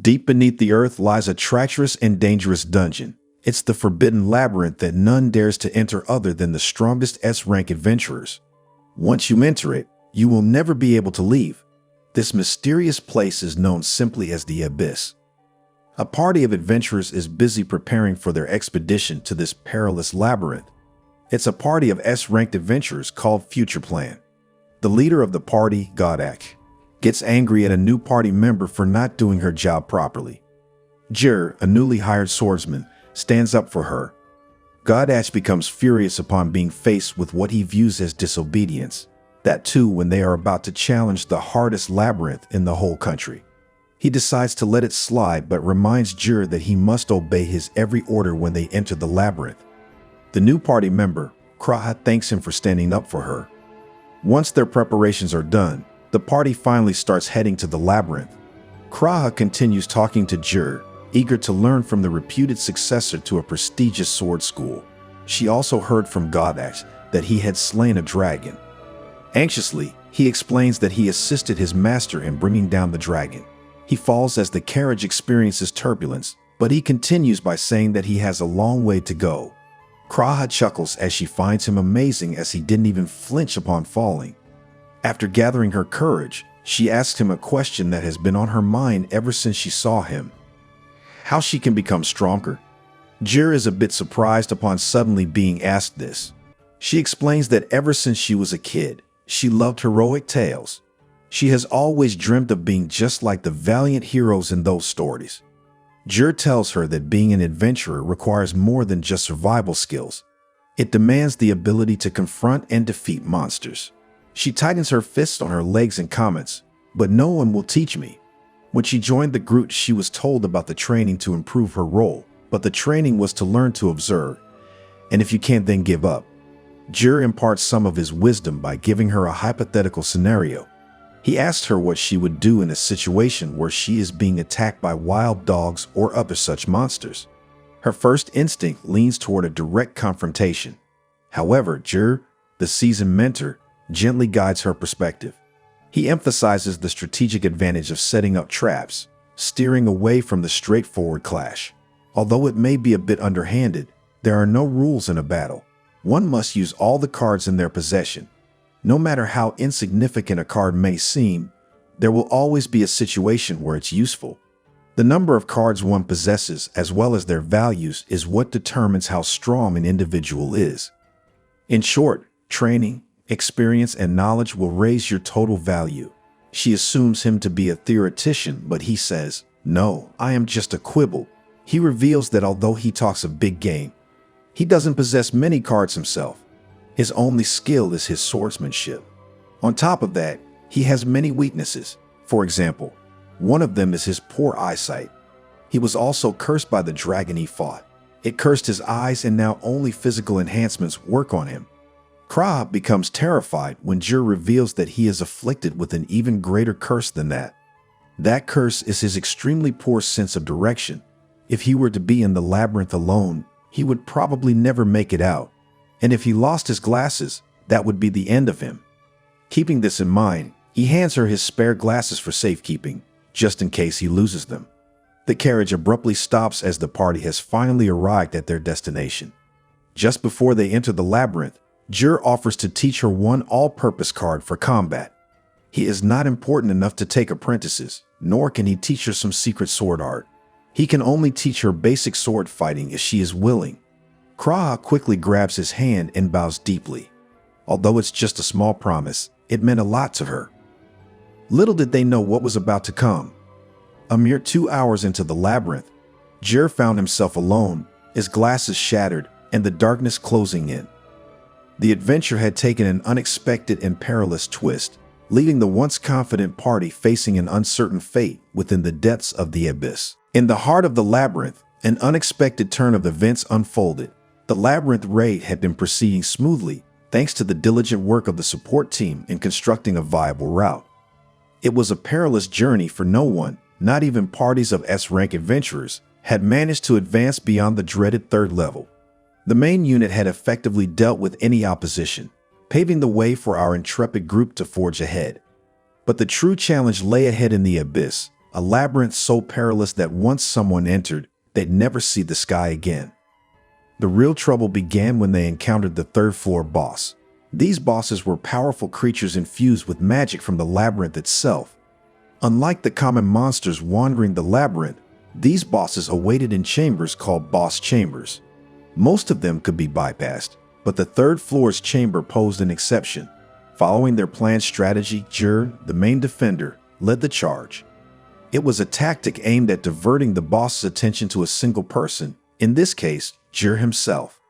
Deep beneath the earth lies a treacherous and dangerous dungeon. It's the forbidden labyrinth that none dares to enter other than the strongest S-rank adventurers. Once you enter it, you will never be able to leave. This mysterious place is known simply as the Abyss. A party of adventurers is busy preparing for their expedition to this perilous labyrinth. It's a party of S-ranked adventurers called Future Plan. The leader of the party, Godak, gets angry at a new party member for not doing her job properly. Jir, a newly hired swordsman, stands up for her. Godak becomes furious upon being faced with what he views as disobedience. That too when they are about to challenge the hardest labyrinth in the whole country. He decides to let it slide but reminds Jir that he must obey his every order when they enter the labyrinth. The new party member, Kraha, thanks him for standing up for her. Once their preparations are done, the party finally starts heading to the labyrinth. Kraha continues talking to Jir, eager to learn from the reputed successor to a prestigious sword school. She also heard from Godak that he had slain a dragon. Anxiously, he explains that he assisted his master in bringing down the dragon. He falls as the carriage experiences turbulence, but he continues by saying that he has a long way to go. Kraha chuckles as she finds him amazing as he didn't even flinch upon falling. After gathering her courage, she asks him a question that has been on her mind ever since she saw him. How she can become stronger? Jir is a bit surprised upon suddenly being asked this. She explains that ever since she was a kid, she loved heroic tales. She has always dreamt of being just like the valiant heroes in those stories. Jir tells her that being an adventurer requires more than just survival skills. It demands the ability to confront and defeat monsters. She tightens her fists on her legs and comments, "But no one will teach me." When she joined the group, she was told about the training to improve her role, but the training was to learn to observe, and if you can't, then give up. Jir imparts some of his wisdom by giving her a hypothetical scenario. He asked her what she would do in a situation where she is being attacked by wild dogs or other such monsters. Her first instinct leans toward a direct confrontation. However, Jir, the seasoned mentor, gently guides her perspective. He emphasizes the strategic advantage of setting up traps, steering away from the straightforward clash. Although it may be a bit underhanded, there are no rules in a battle. One must use all the cards in their possession. No matter how insignificant a card may seem, there will always be a situation where it's useful. The number of cards one possesses, as well as their values, is what determines how strong an individual is. In short, training, experience, and knowledge will raise your total value. She assumes him to be a theoretician, but he says, "No, I am just a quibble." He reveals that although he talks a big game, he doesn't possess many cards himself. His only skill is his swordsmanship. On top of that, he has many weaknesses. For example, one of them is his poor eyesight. He was also cursed by the dragon he fought. It cursed his eyes, and now only physical enhancements work on him. Kraha becomes terrified when Jir reveals that he is afflicted with an even greater curse than that. That curse is his extremely poor sense of direction. If he were to be in the labyrinth alone, he would probably never make it out. And if he lost his glasses, that would be the end of him. Keeping this in mind, he hands her his spare glasses for safekeeping, just in case he loses them. The carriage abruptly stops as the party has finally arrived at their destination. Just before they enter the labyrinth, Jir offers to teach her one all-purpose card for combat. He is not important enough to take apprentices, nor can he teach her some secret sword art. He can only teach her basic sword fighting if she is willing. Kraha quickly grabs his hand and bows deeply. Although it's just a small promise, it meant a lot to her. Little did they know what was about to come. A mere 2 hours into the labyrinth, Jir found himself alone, his glasses shattered, and the darkness closing in. The adventure had taken an unexpected and perilous twist, leaving the once confident party facing an uncertain fate within the depths of the abyss. In the heart of the labyrinth, an unexpected turn of events unfolded. The labyrinth raid had been proceeding smoothly, thanks to the diligent work of the support team in constructing a viable route. It was a perilous journey for no one, not even parties of S-rank adventurers, had managed to advance beyond the dreaded third level. The main unit had effectively dealt with any opposition, paving the way for our intrepid group to forge ahead. But the true challenge lay ahead in the abyss, a labyrinth so perilous that once someone entered, they'd never see the sky again. The real trouble began when they encountered the third-floor boss. These bosses were powerful creatures infused with magic from the labyrinth itself. Unlike the common monsters wandering the labyrinth, these bosses awaited in chambers called boss chambers. Most of them could be bypassed, but the third floor's chamber posed an exception. Following their planned strategy, Jur, the main defender, led the charge. It was a tactic aimed at diverting the boss's attention to a single person, in this case, Jur himself.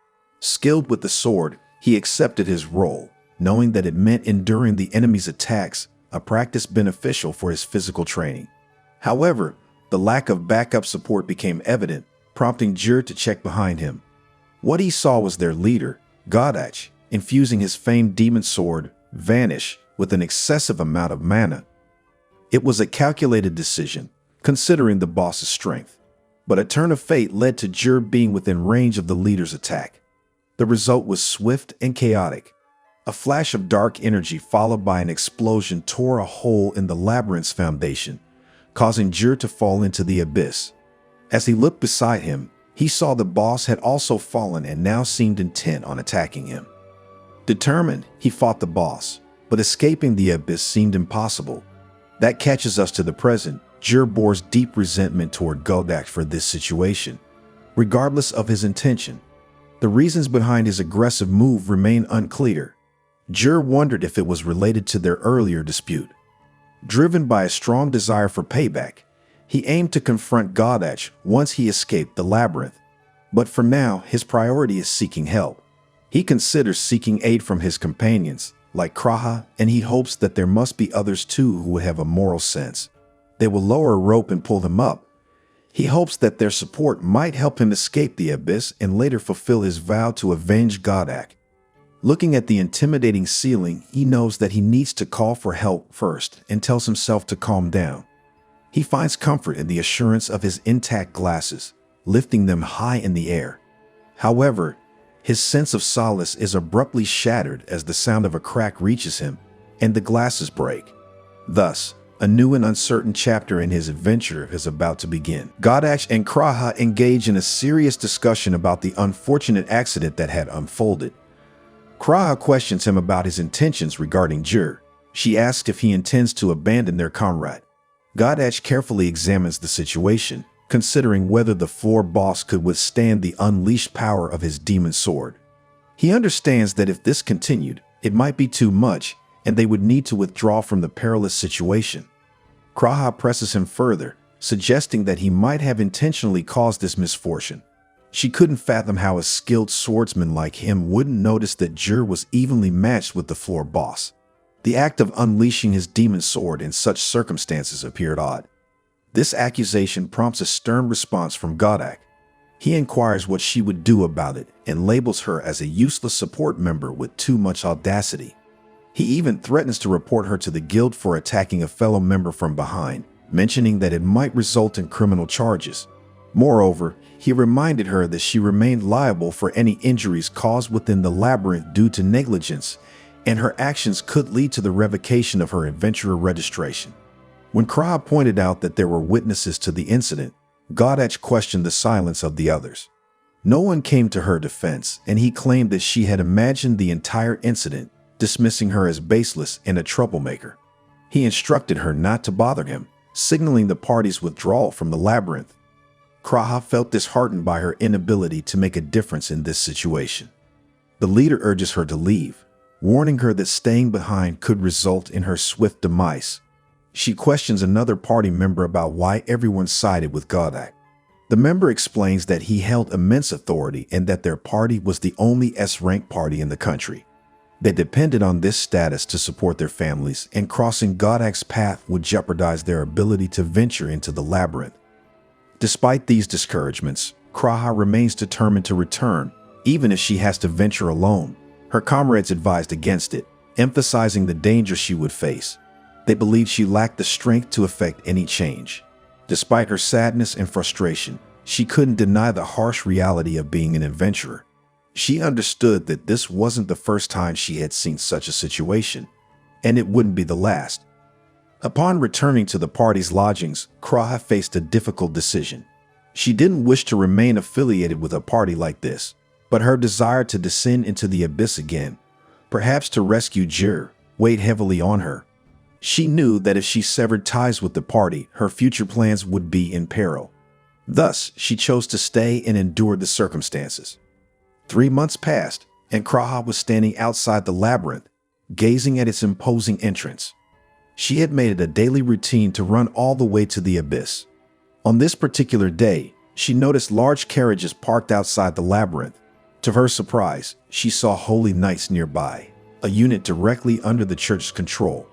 Skilled with the sword, he accepted his role, knowing that it meant enduring the enemy's attacks, a practice beneficial for his physical training. However, the lack of backup support became evident, prompting Jur to check behind him. What he saw was their leader, Godach, infusing his famed demon sword, Vanish, with an excessive amount of mana. It was a calculated decision, considering the boss's strength. But a turn of fate led to Jur being within range of the leader's attack. The result was swift and chaotic. A flash of dark energy followed by an explosion tore a hole in the labyrinth's foundation, causing Jur to fall into the abyss. As he looked beside him, he saw the boss had also fallen and now seemed intent on attacking him. Determined, he fought the boss, but escaping the abyss seemed impossible. That catches us to the present. Jur bore deep resentment toward Godach for this situation, regardless of his intention. The reasons behind his aggressive move remain unclear. Jur wondered if it was related to their earlier dispute. Driven by a strong desire for payback, he aimed to confront Godach once he escaped the labyrinth. But for now, his priority is seeking help. He considers seeking aid from his companions, like Kraha, and he hopes that there must be others too who have a moral sense. They will lower a rope and pull him up. He hopes that their support might help him escape the abyss and later fulfill his vow to avenge Godach. Looking at the intimidating ceiling, he knows that he needs to call for help first and tells himself to calm down. He finds comfort in the assurance of his intact glasses, lifting them high in the air. However, his sense of solace is abruptly shattered as the sound of a crack reaches him and the glasses break. Thus, a new and uncertain chapter in his adventure is about to begin. Godach and Kraha engage in a serious discussion about the unfortunate accident that had unfolded. Kraha questions him about his intentions regarding Jur. She asks if he intends to abandon their comrade. Godach carefully examines the situation, considering whether the floor boss could withstand the unleashed power of his demon sword. He understands that if this continued, it might be too much, and they would need to withdraw from the perilous situation. Kraha presses him further, suggesting that he might have intentionally caused this misfortune. She couldn't fathom how a skilled swordsman like him wouldn't notice that Jur was evenly matched with the floor boss. The act of unleashing his demon sword in such circumstances appeared odd. This accusation prompts a stern response from Godach. He inquires what she would do about it and labels her as a useless support member with too much audacity. He even threatens to report her to the guild for attacking a fellow member from behind, mentioning that it might result in criminal charges. Moreover, he reminded her that she remained liable for any injuries caused within the labyrinth due to negligence, and her actions could lead to the revocation of her adventurer registration. When Kraha pointed out that there were witnesses to the incident, Godach questioned the silence of the others. No one came to her defense, and he claimed that she had imagined the entire incident, dismissing her as baseless and a troublemaker. He instructed her not to bother him, signaling the party's withdrawal from the labyrinth. Kraha felt disheartened by her inability to make a difference in this situation. The leader urges her to leave, warning her that staying behind could result in her swift demise. She questions another party member about why everyone sided with Godach. The member explains that he held immense authority and that their party was the only S-rank party in the country. They depended on this status to support their families, and crossing Godach's path would jeopardize their ability to venture into the labyrinth. Despite these discouragements, Kraha remains determined to return, even if she has to venture alone. Her comrades advised against it, emphasizing the danger she would face. They believed she lacked the strength to effect any change. Despite her sadness and frustration, she couldn't deny the harsh reality of being an adventurer. She understood that this wasn't the first time she had seen such a situation, and it wouldn't be the last. Upon returning to the party's lodgings, Kraha faced a difficult decision. She didn't wish to remain affiliated with a party like this, but her desire to descend into the abyss again, perhaps to rescue Jir, weighed heavily on her. She knew that if she severed ties with the party, her future plans would be in peril. Thus, she chose to stay and endure the circumstances. 3 months passed, and Kraha was standing outside the labyrinth, gazing at its imposing entrance. She had made it a daily routine to run all the way to the abyss. On this particular day, she noticed large carriages parked outside the labyrinth. To her surprise, she saw holy knights nearby, a unit directly under the church's control.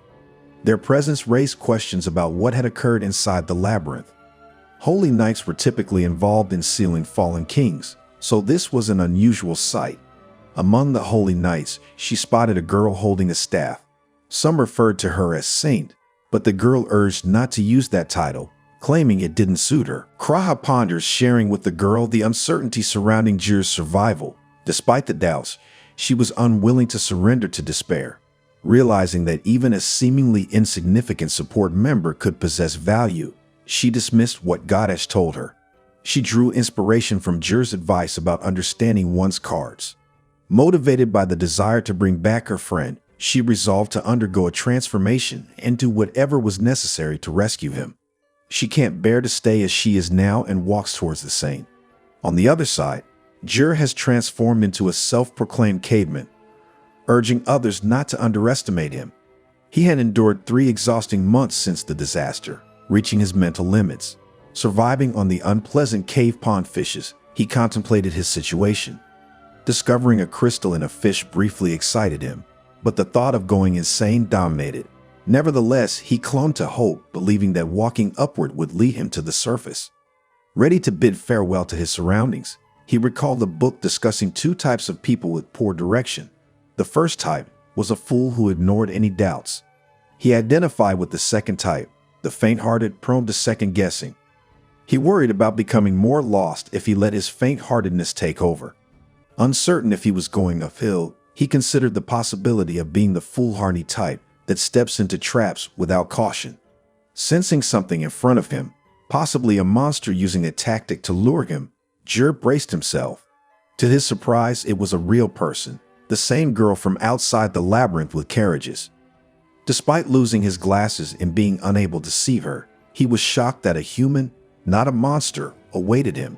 Their presence raised questions about what had occurred inside the labyrinth. Holy knights were typically involved in sealing fallen kings, so this was an unusual sight. Among the holy knights, she spotted a girl holding a staff. Some referred to her as Saint, but the girl urged not to use that title, claiming it didn't suit her. Kraha ponders sharing with the girl the uncertainty surrounding Jir's survival. Despite the doubts, she was unwilling to surrender to despair, realizing that even a seemingly insignificant support member could possess value. She dismissed what Goddess told her. She drew inspiration from Jir's advice about understanding one's cards. Motivated by the desire to bring back her friend, she resolved to undergo a transformation and do whatever was necessary to rescue him. She can't bear to stay as she is now and walks towards the saint. On the other side, Jir has transformed into a self-proclaimed caveman, urging others not to underestimate him. He had endured 3 exhausting months since the disaster, reaching his mental limits. Surviving on the unpleasant cave pond fishes, he contemplated his situation. Discovering a crystal in a fish briefly excited him, but the thought of going insane dominated. Nevertheless, he clung to hope, believing that walking upward would lead him to the surface. Ready to bid farewell to his surroundings, he recalled a book discussing 2 types of people with poor direction. The first type was a fool who ignored any doubts. He identified with the second type, the faint-hearted, prone to second-guessing. He worried about becoming more lost if he let his faint-heartedness take over. Uncertain if he was going uphill, he considered the possibility of being the foolhardy type that steps into traps without caution. Sensing something in front of him, possibly a monster using a tactic to lure him, Jir braced himself. To his surprise, it was a real person, the same girl from outside the labyrinth with carriages. Despite losing his glasses and being unable to see her, he was shocked that a human, not a monster, awaited him.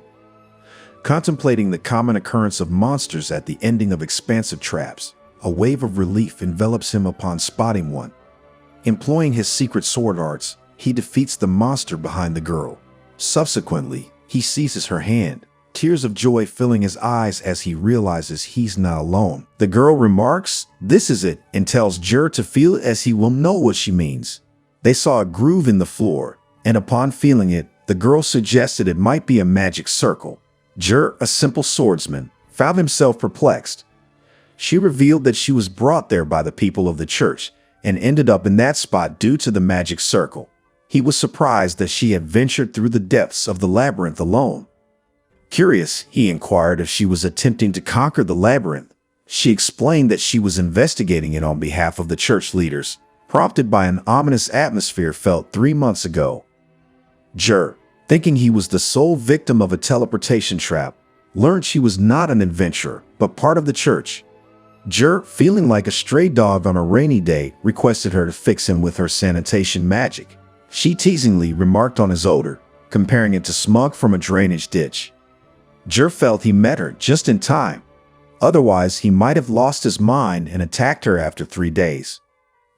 Contemplating the common occurrence of monsters at the ending of expansive traps, a wave of relief envelops him upon spotting one. Employing his secret sword arts, he defeats the monster behind the girl. Subsequently, he seizes her hand, tears of joy filling his eyes as he realizes he's not alone. The girl remarks, "This is it," and tells Jir to feel it as he will know what she means. They saw a groove in the floor, and upon feeling it, the girl suggested it might be a magic circle. Jir, a simple swordsman, found himself perplexed. She revealed that she was brought there by the people of the church and ended up in that spot due to the magic circle. He was surprised that she had ventured through the depths of the labyrinth alone. Curious, he inquired if she was attempting to conquer the labyrinth. She explained that she was investigating it on behalf of the church leaders, prompted by an ominous atmosphere felt 3 months ago. Jir, thinking he was the sole victim of a teleportation trap, learned she was not an adventurer, but part of the church. Jir, feeling like a stray dog on a rainy day, requested her to fix him with her sanitation magic. She teasingly remarked on his odor, comparing it to smog from a drainage ditch. Jir felt he met her just in time. Otherwise, he might have lost his mind and attacked her after 3 days.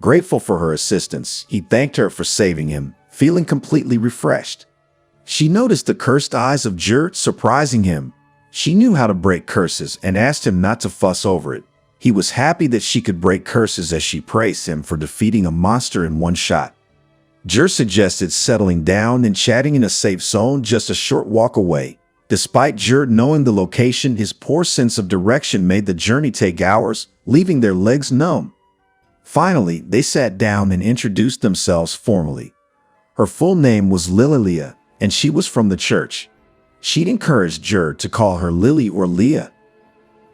Grateful for her assistance, he thanked her for saving him, feeling completely refreshed. She noticed the cursed eyes of Jir surprising him. She knew how to break curses and asked him not to fuss over it. He was happy that she could break curses as she praised him for defeating a monster in 1 shot. Jir suggested settling down and chatting in a safe zone just a short walk away. Despite Jir knowing the location, his poor sense of direction made the journey take hours, leaving their legs numb. Finally, they sat down and introduced themselves formally. Her full name was Lilia, and she was from the church. She'd encouraged Jir to call her Lily or Leah.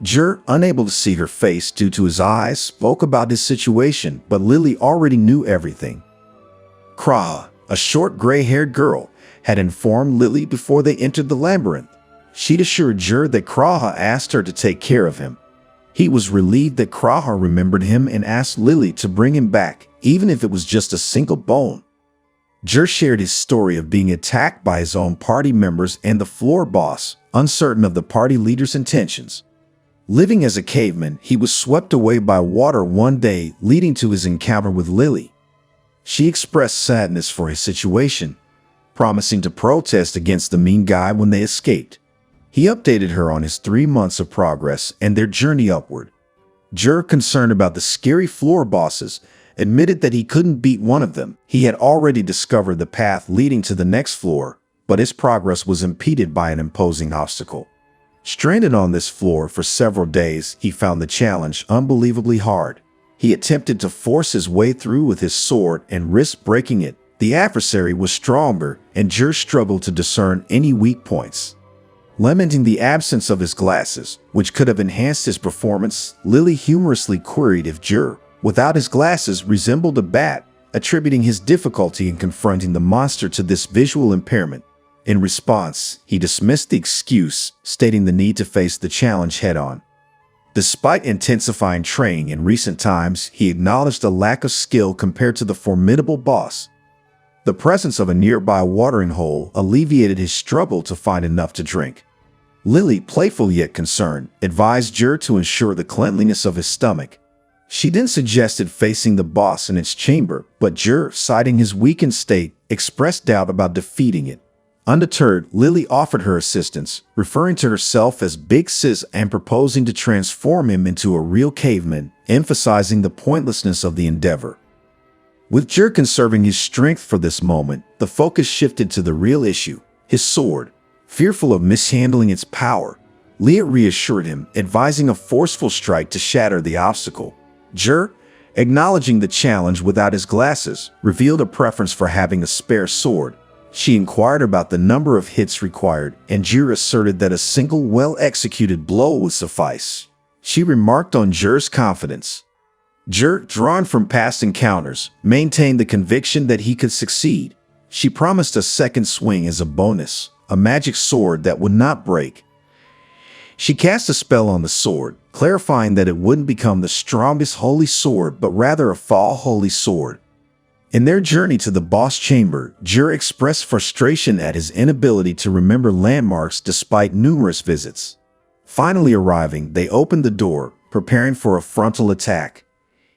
Jir, unable to see her face due to his eyes, spoke about his situation, but Lily already knew everything. Kraha, a short gray-haired girl, had informed Lily before they entered the labyrinth. She'd assured Jur that Kraha asked her to take care of him. He was relieved that Kraha remembered him and asked Lily to bring him back, even if it was just a single bone. Jur shared his story of being attacked by his own party members and the floor boss, uncertain of the party leader's intentions. Living as a caveman, he was swept away by water one day, leading to his encounter with Lily. She expressed sadness for his situation, promising to protest against the mean guy when they escaped. He updated her on his 3 months of progress and their journey upward. Jur, concerned about the scary floor bosses, admitted that he couldn't beat one of them. He had already discovered the path leading to the next floor, but his progress was impeded by an imposing obstacle. Stranded on this floor for several days, he found the challenge unbelievably hard. He attempted to force his way through with his sword and risked breaking it. The adversary was stronger, and Jur struggled to discern any weak points. Lamenting the absence of his glasses, which could have enhanced his performance, Lily humorously queried if Jur, without his glasses, resembled a bat, attributing his difficulty in confronting the monster to this visual impairment. In response, he dismissed the excuse, stating the need to face the challenge head-on. Despite intensifying training in recent times, he acknowledged a lack of skill compared to the formidable boss. The presence of a nearby watering hole alleviated his struggle to find enough to drink. Lily, playful yet concerned, advised Jur to ensure the cleanliness of his stomach. She then suggested facing the boss in its chamber, but Jur, citing his weakened state, expressed doubt about defeating it. Undeterred, Lily offered her assistance, referring to herself as Big Sis and proposing to transform him into a real caveman, emphasizing the pointlessness of the endeavor. With Jur conserving his strength for this moment, the focus shifted to the real issue, his sword. Fearful of mishandling its power, Leah reassured him, advising a forceful strike to shatter the obstacle. Jur, acknowledging the challenge without his glasses, revealed a preference for having a spare sword. She inquired about the number of hits required, and Jur asserted that a single well-executed blow would suffice. She remarked on Jur's confidence. Jur, drawn from past encounters, maintained the conviction that he could succeed. She promised a second swing as a bonus, a magic sword that would not break. She cast a spell on the sword, clarifying that it wouldn't become the strongest holy sword, but rather a fall holy sword. In their journey to the boss chamber, Jur expressed frustration at his inability to remember landmarks despite numerous visits. Finally arriving, they opened the door, preparing for a frontal attack.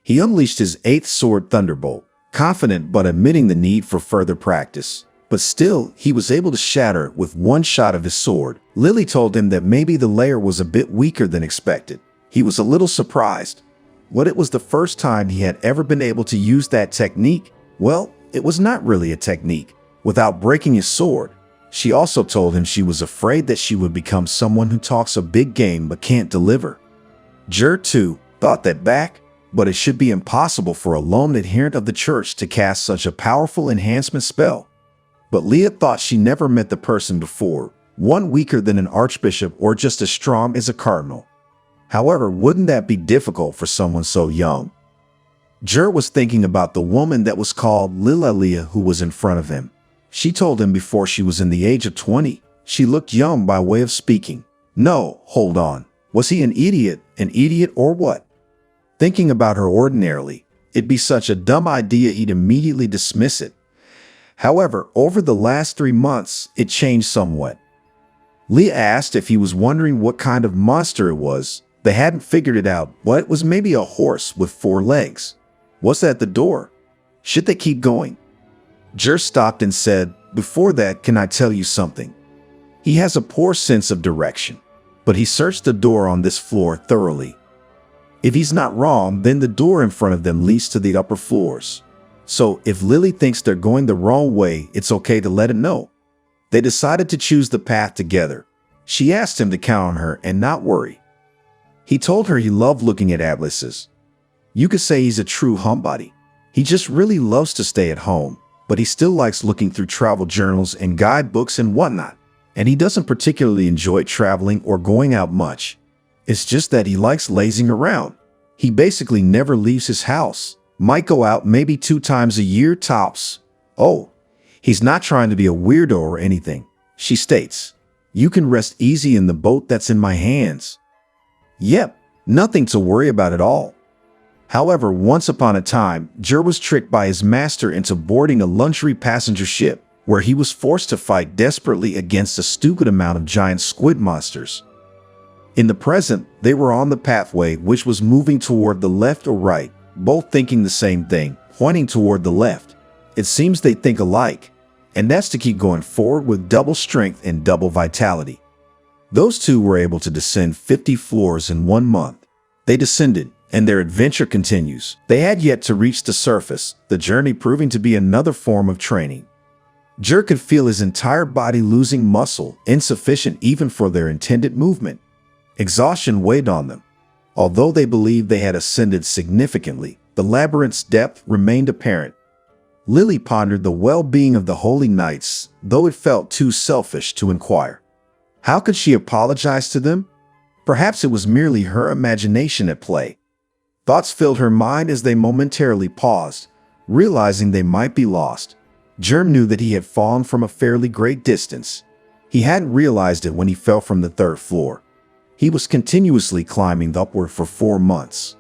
He unleashed his 8th sword Thunderbolt, confident but admitting the need for further practice. But still, he was able to shatter it with one shot of his sword. Lily told him that maybe the layer was a bit weaker than expected. He was a little surprised. What, it was the first time he had ever been able to use that technique? Well, it was not really a technique, without breaking his sword. She also told him she was afraid that she would become someone who talks a big game but can't deliver. Jur, too, thought that back, but it should be impossible for a lone adherent of the church to cast such a powerful enhancement spell. But Leah thought she never met the person before, one weaker than an archbishop or just as strong as a cardinal. However, wouldn't that be difficult for someone so young? Jur was thinking about the woman that was called Lilalia who was in front of him. She told him before she was in the age of 20. She looked young by way of speaking. No, hold on. Was he an idiot or what? Thinking about her ordinarily, it'd be such a dumb idea he'd immediately dismiss it. However, over the last 3 months, it changed somewhat. Leah asked if he was wondering what kind of monster it was. They hadn't figured it out, but it was maybe a horse with 4 legs. What's at the door? Should they keep going? Jur stopped and said, "Before that, can I tell you something?" He has a poor sense of direction, but he searched the door on this floor thoroughly. If he's not wrong, then the door in front of them leads to the upper floors. So if Lily thinks they're going the wrong way, it's okay to let it know. They decided to choose the path together. She asked him to count on her and not worry. He told her he loved looking at atlases. You could say he's a true homebody. He just really loves to stay at home, but he still likes looking through travel journals and guidebooks and whatnot. And he doesn't particularly enjoy traveling or going out much. It's just that he likes lazing around. He basically never leaves his house. Might go out maybe 2 times a year tops, "Oh, he's not trying to be a weirdo or anything," she states. "You can rest easy in the boat that's in my hands." Yep, nothing to worry about at all. However, once upon a time, Jur was tricked by his master into boarding a luxury passenger ship, where he was forced to fight desperately against a stupid amount of giant squid monsters. In the present, they were on the pathway which was moving toward the left or right, both thinking the same thing, pointing toward the left. It seems they think alike, and that's to keep going forward with double strength and double vitality. Those two were able to descend 50 floors in 1 month. They descended, and their adventure continues. They had yet to reach the surface, the journey proving to be another form of training. Jur could feel his entire body losing muscle, insufficient even for their intended movement. Exhaustion weighed on them. Although they believed they had ascended significantly, the labyrinth's depth remained apparent. Lily pondered the well-being of the holy knights, though it felt too selfish to inquire. How could she apologize to them? Perhaps it was merely her imagination at play. Thoughts filled her mind as they momentarily paused, realizing they might be lost. Jur knew that he had fallen from a fairly great distance. He hadn't realized it when he fell from the 3rd floor. He was continuously climbing upward for 4 months.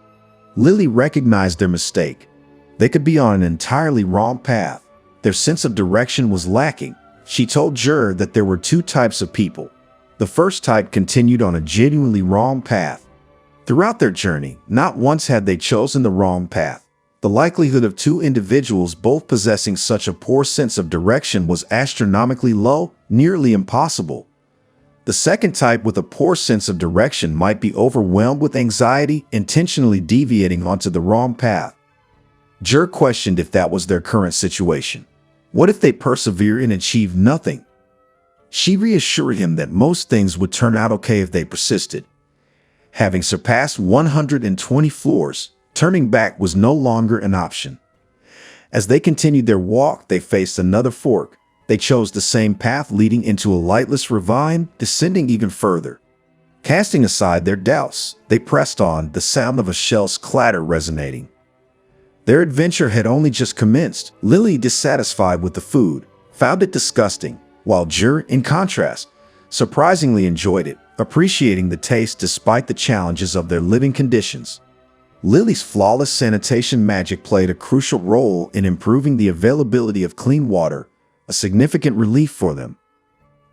Lily recognized their mistake. They could be on an entirely wrong path. Their sense of direction was lacking. She told Jur that there were 2 types of people. The first type continued on a genuinely wrong path. Throughout their journey, not once had they chosen the wrong path. The likelihood of 2 individuals both possessing such a poor sense of direction was astronomically low, nearly impossible. The second type with a poor sense of direction might be overwhelmed with anxiety, intentionally deviating onto the wrong path. Jur questioned if that was their current situation. What if they persevere and achieve nothing? She reassured him that most things would turn out okay if they persisted. Having surpassed 120 floors, turning back was no longer an option. As they continued their walk, they faced another fork. They chose the same path leading into a lightless ravine, descending even further. Casting aside their doubts, they pressed on, the sound of a shell's clatter resonating. Their adventure had only just commenced. Lily, dissatisfied with the food, found it disgusting, while Jur, in contrast, surprisingly enjoyed it, appreciating the taste despite the challenges of their living conditions. Lily's flawless sanitation magic played a crucial role in improving the availability of clean water, a significant relief for them.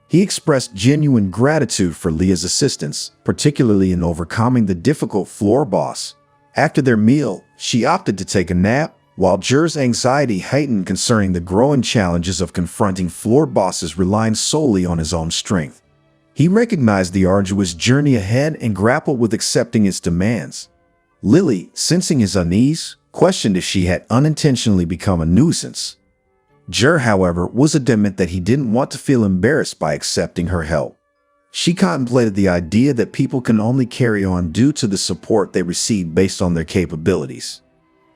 He expressed genuine gratitude for Leah's assistance, particularly in overcoming the difficult floor boss. After their meal, she opted to take a nap, while Jur's anxiety heightened concerning the growing challenges of confronting floor bosses relying solely on his own strength. He recognized the arduous journey ahead and grappled with accepting its demands. Lily, sensing his unease, questioned if she had unintentionally become a nuisance. Jur, however, was adamant that he didn't want to feel embarrassed by accepting her help. She contemplated the idea that people can only carry on due to the support they receive based on their capabilities.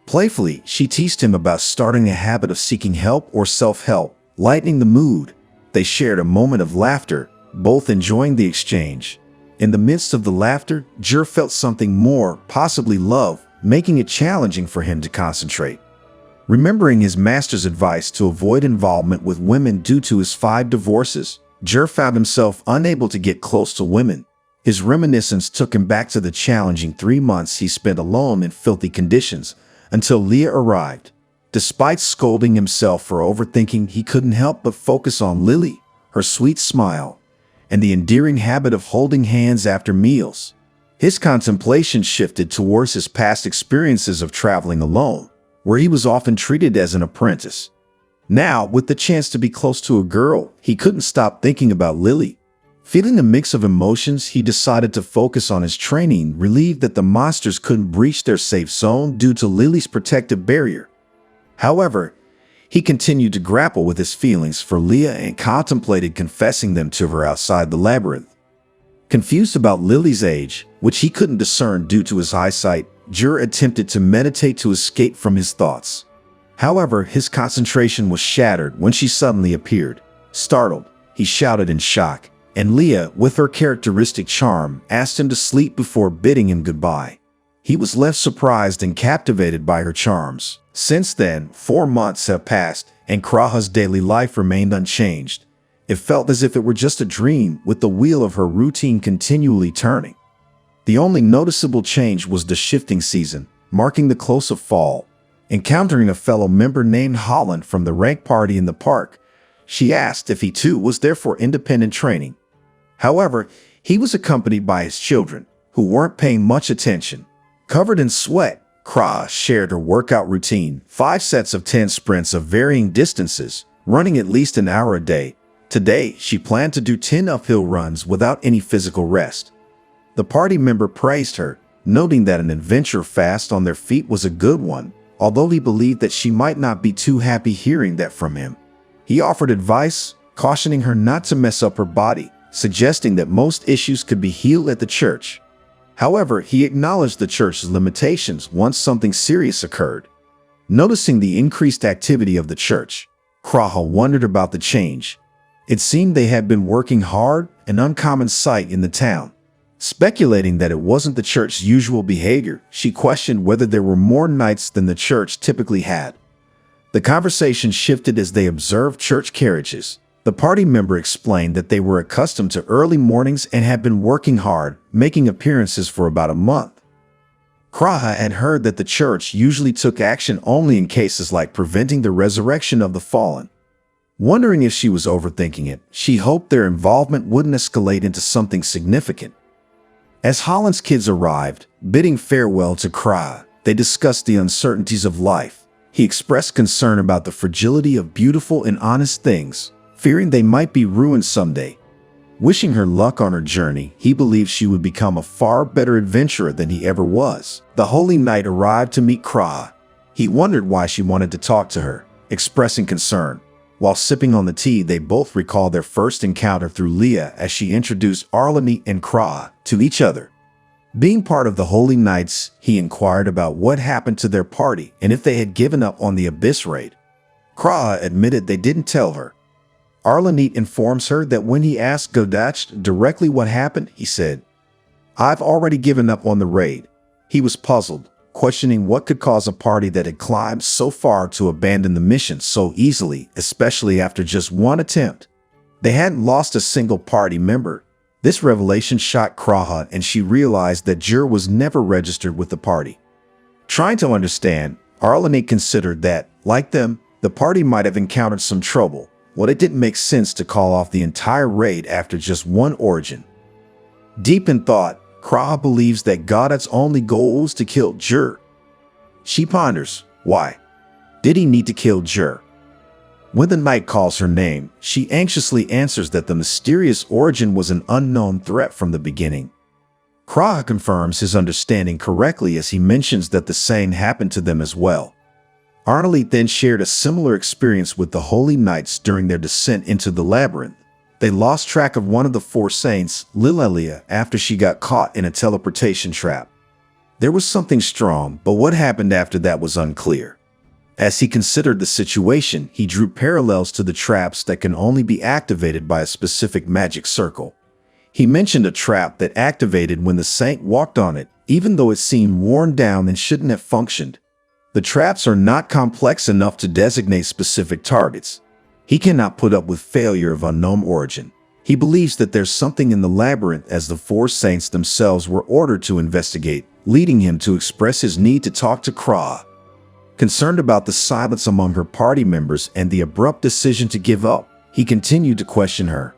Playfully, she teased him about starting a habit of seeking help or self-help, lightening the mood. They shared a moment of laughter, both enjoying the exchange. In the midst of the laughter, Jur felt something more, possibly love, making it challenging for him to concentrate. Remembering his master's advice to avoid involvement with women due to his 5 divorces, Jur found himself unable to get close to women. His reminiscence took him back to the challenging 3 months he spent alone in filthy conditions, until Leah arrived. Despite scolding himself for overthinking, he couldn't help but focus on Lily, her sweet smile, and the endearing habit of holding hands after meals. His contemplation shifted towards his past experiences of traveling alone, where he was often treated as an apprentice. Now, with the chance to be close to a girl, he couldn't stop thinking about Lily. Feeling a mix of emotions, he decided to focus on his training, relieved that the monsters couldn't breach their safe zone due to Lily's protective barrier. However, he continued to grapple with his feelings for Leah and contemplated confessing them to her outside the labyrinth. Confused about Lily's age, which he couldn't discern due to his eyesight, Jur attempted to meditate to escape from his thoughts. However, his concentration was shattered when she suddenly appeared. Startled, he shouted in shock, and Leah, with her characteristic charm, asked him to sleep before bidding him goodbye. He was left surprised and captivated by her charms. Since then, 4 months have passed, and Kraha's daily life remained unchanged. It felt as if it were just a dream, with the wheel of her routine continually turning. The only noticeable change was the shifting season, marking the close of fall. Encountering a fellow member named Holland from the rank party in the park, she asked if he too was there for independent training. However, he was accompanied by his children, who weren't paying much attention. Covered in sweat, Kraha shared her workout routine, 5 sets of 10 sprints of varying distances, running at least an hour a day. Today, she planned to do 10 uphill runs without any physical rest. The party member praised her, noting that an adventure fast on their feet was a good one, although he believed that she might not be too happy hearing that from him. He offered advice, cautioning her not to mess up her body, suggesting that most issues could be healed at the church. However, he acknowledged the church's limitations once something serious occurred. Noticing the increased activity of the church, Kraha wondered about the change. It seemed they had been working hard, an uncommon sight in the town. Speculating that it wasn't the church's usual behavior, she questioned whether there were more nights than the church typically had. The conversation shifted as they observed church carriages. The party member explained that they were accustomed to early mornings and had been working hard, making appearances for about a month. Kraha had heard that the church usually took action only in cases like preventing the resurrection of the fallen. Wondering if she was overthinking it, she hoped their involvement wouldn't escalate into something significant. As Holland's kids arrived, bidding farewell to Kraha, they discussed the uncertainties of life. He expressed concern about the fragility of beautiful and honest things, fearing they might be ruined someday. Wishing her luck on her journey, he believed she would become a far better adventurer than he ever was. The Holy Knight arrived to meet Kraha. He wondered why she wanted to talk to her, expressing concern. While sipping on the tea, they both recalled their first encounter through Leah as she introduced Arlani and Kraha to each other. Being part of the Holy Knights, he inquired about what happened to their party and if they had given up on the Abyss raid. Kraha admitted they didn't tell her. Arlani informs her that when he asked Godach directly what happened, he said, "I've already given up on the raid." He was puzzled, questioning what could cause a party that had climbed so far to abandon the mission so easily, especially after just one attempt. They hadn't lost a single party member. This revelation shocked Kraha, and she realized that Jur was never registered with the party. Trying to understand, Arlani considered that, like them, the party might have encountered some trouble. Well, it didn't make sense to call off the entire raid after just one origin. Deep in thought, Kraha believes that Godot's only goal was to kill Jur. She ponders, why? Did he need to kill Jur? When the knight calls her name, she anxiously answers that the mysterious origin was an unknown threat from the beginning. Kraha confirms his understanding correctly as he mentions that the same happened to them as well. Arnold then shared a similar experience with the Holy Knights during their descent into the Labyrinth. They lost track of one of the 4 saints, Lilelia, after she got caught in a teleportation trap. There was something strong, but what happened after that was unclear. As he considered the situation, he drew parallels to the traps that can only be activated by a specific magic circle. He mentioned a trap that activated when the saint walked on it, even though it seemed worn down and shouldn't have functioned. The traps are not complex enough to designate specific targets. He cannot put up with failure of unknown origin. He believes that there's something in the labyrinth, as the 4 saints themselves were ordered to investigate, leading him to express his need to talk to Kraha. Concerned about the silence among her party members and the abrupt decision to give up, he continued to question her.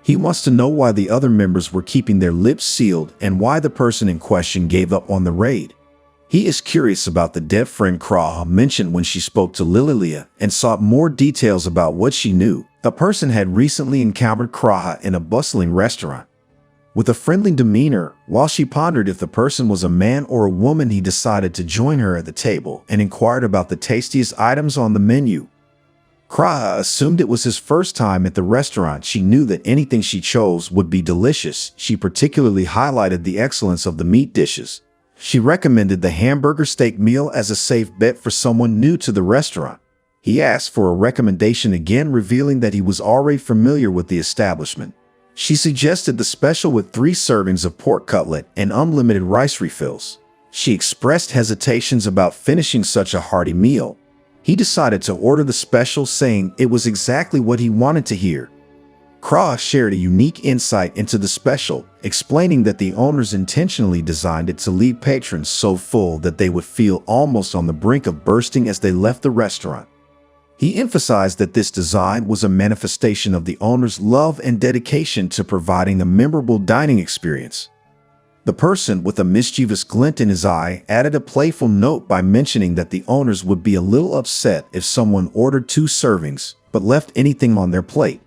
He wants to know why the other members were keeping their lips sealed and why the person in question gave up on the raid. He is curious about the dead friend Kraha mentioned when she spoke to Lilelia and sought more details about what she knew. The person had recently encountered Kraha in a bustling restaurant. With a friendly demeanor, while she pondered if the person was a man or a woman, he decided to join her at the table and inquired about the tastiest items on the menu. Kraha assumed it was his first time at the restaurant. She knew that anything she chose would be delicious. She particularly highlighted the excellence of the meat dishes. She recommended the hamburger steak meal as a safe bet for someone new to the restaurant. He asked for a recommendation again, revealing that he was already familiar with the establishment. She suggested the special with 3 servings of pork cutlet and unlimited rice refills. She expressed hesitations about finishing such a hearty meal. He decided to order the special, saying it was exactly what he wanted to hear. Kraha shared a unique insight into the special, explaining that the owners intentionally designed it to leave patrons so full that they would feel almost on the brink of bursting as they left the restaurant. He emphasized that this design was a manifestation of the owner's love and dedication to providing a memorable dining experience. The person with a mischievous glint in his eye added a playful note by mentioning that the owners would be a little upset if someone ordered 2 servings but left anything on their plate.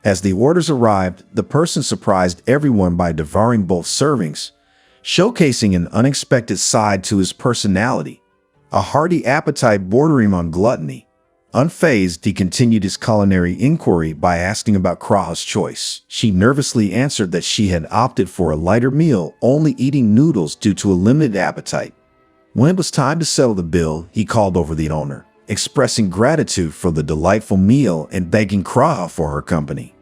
As the orders arrived, the person surprised everyone by devouring both servings, showcasing an unexpected side to his personality, a hearty appetite bordering on gluttony. Unfazed, he continued his culinary inquiry by asking about Kraha's choice. She nervously answered that she had opted for a lighter meal, only eating noodles due to a limited appetite. When it was time to settle the bill, he called over the owner, expressing gratitude for the delightful meal and begging Kraha for her company.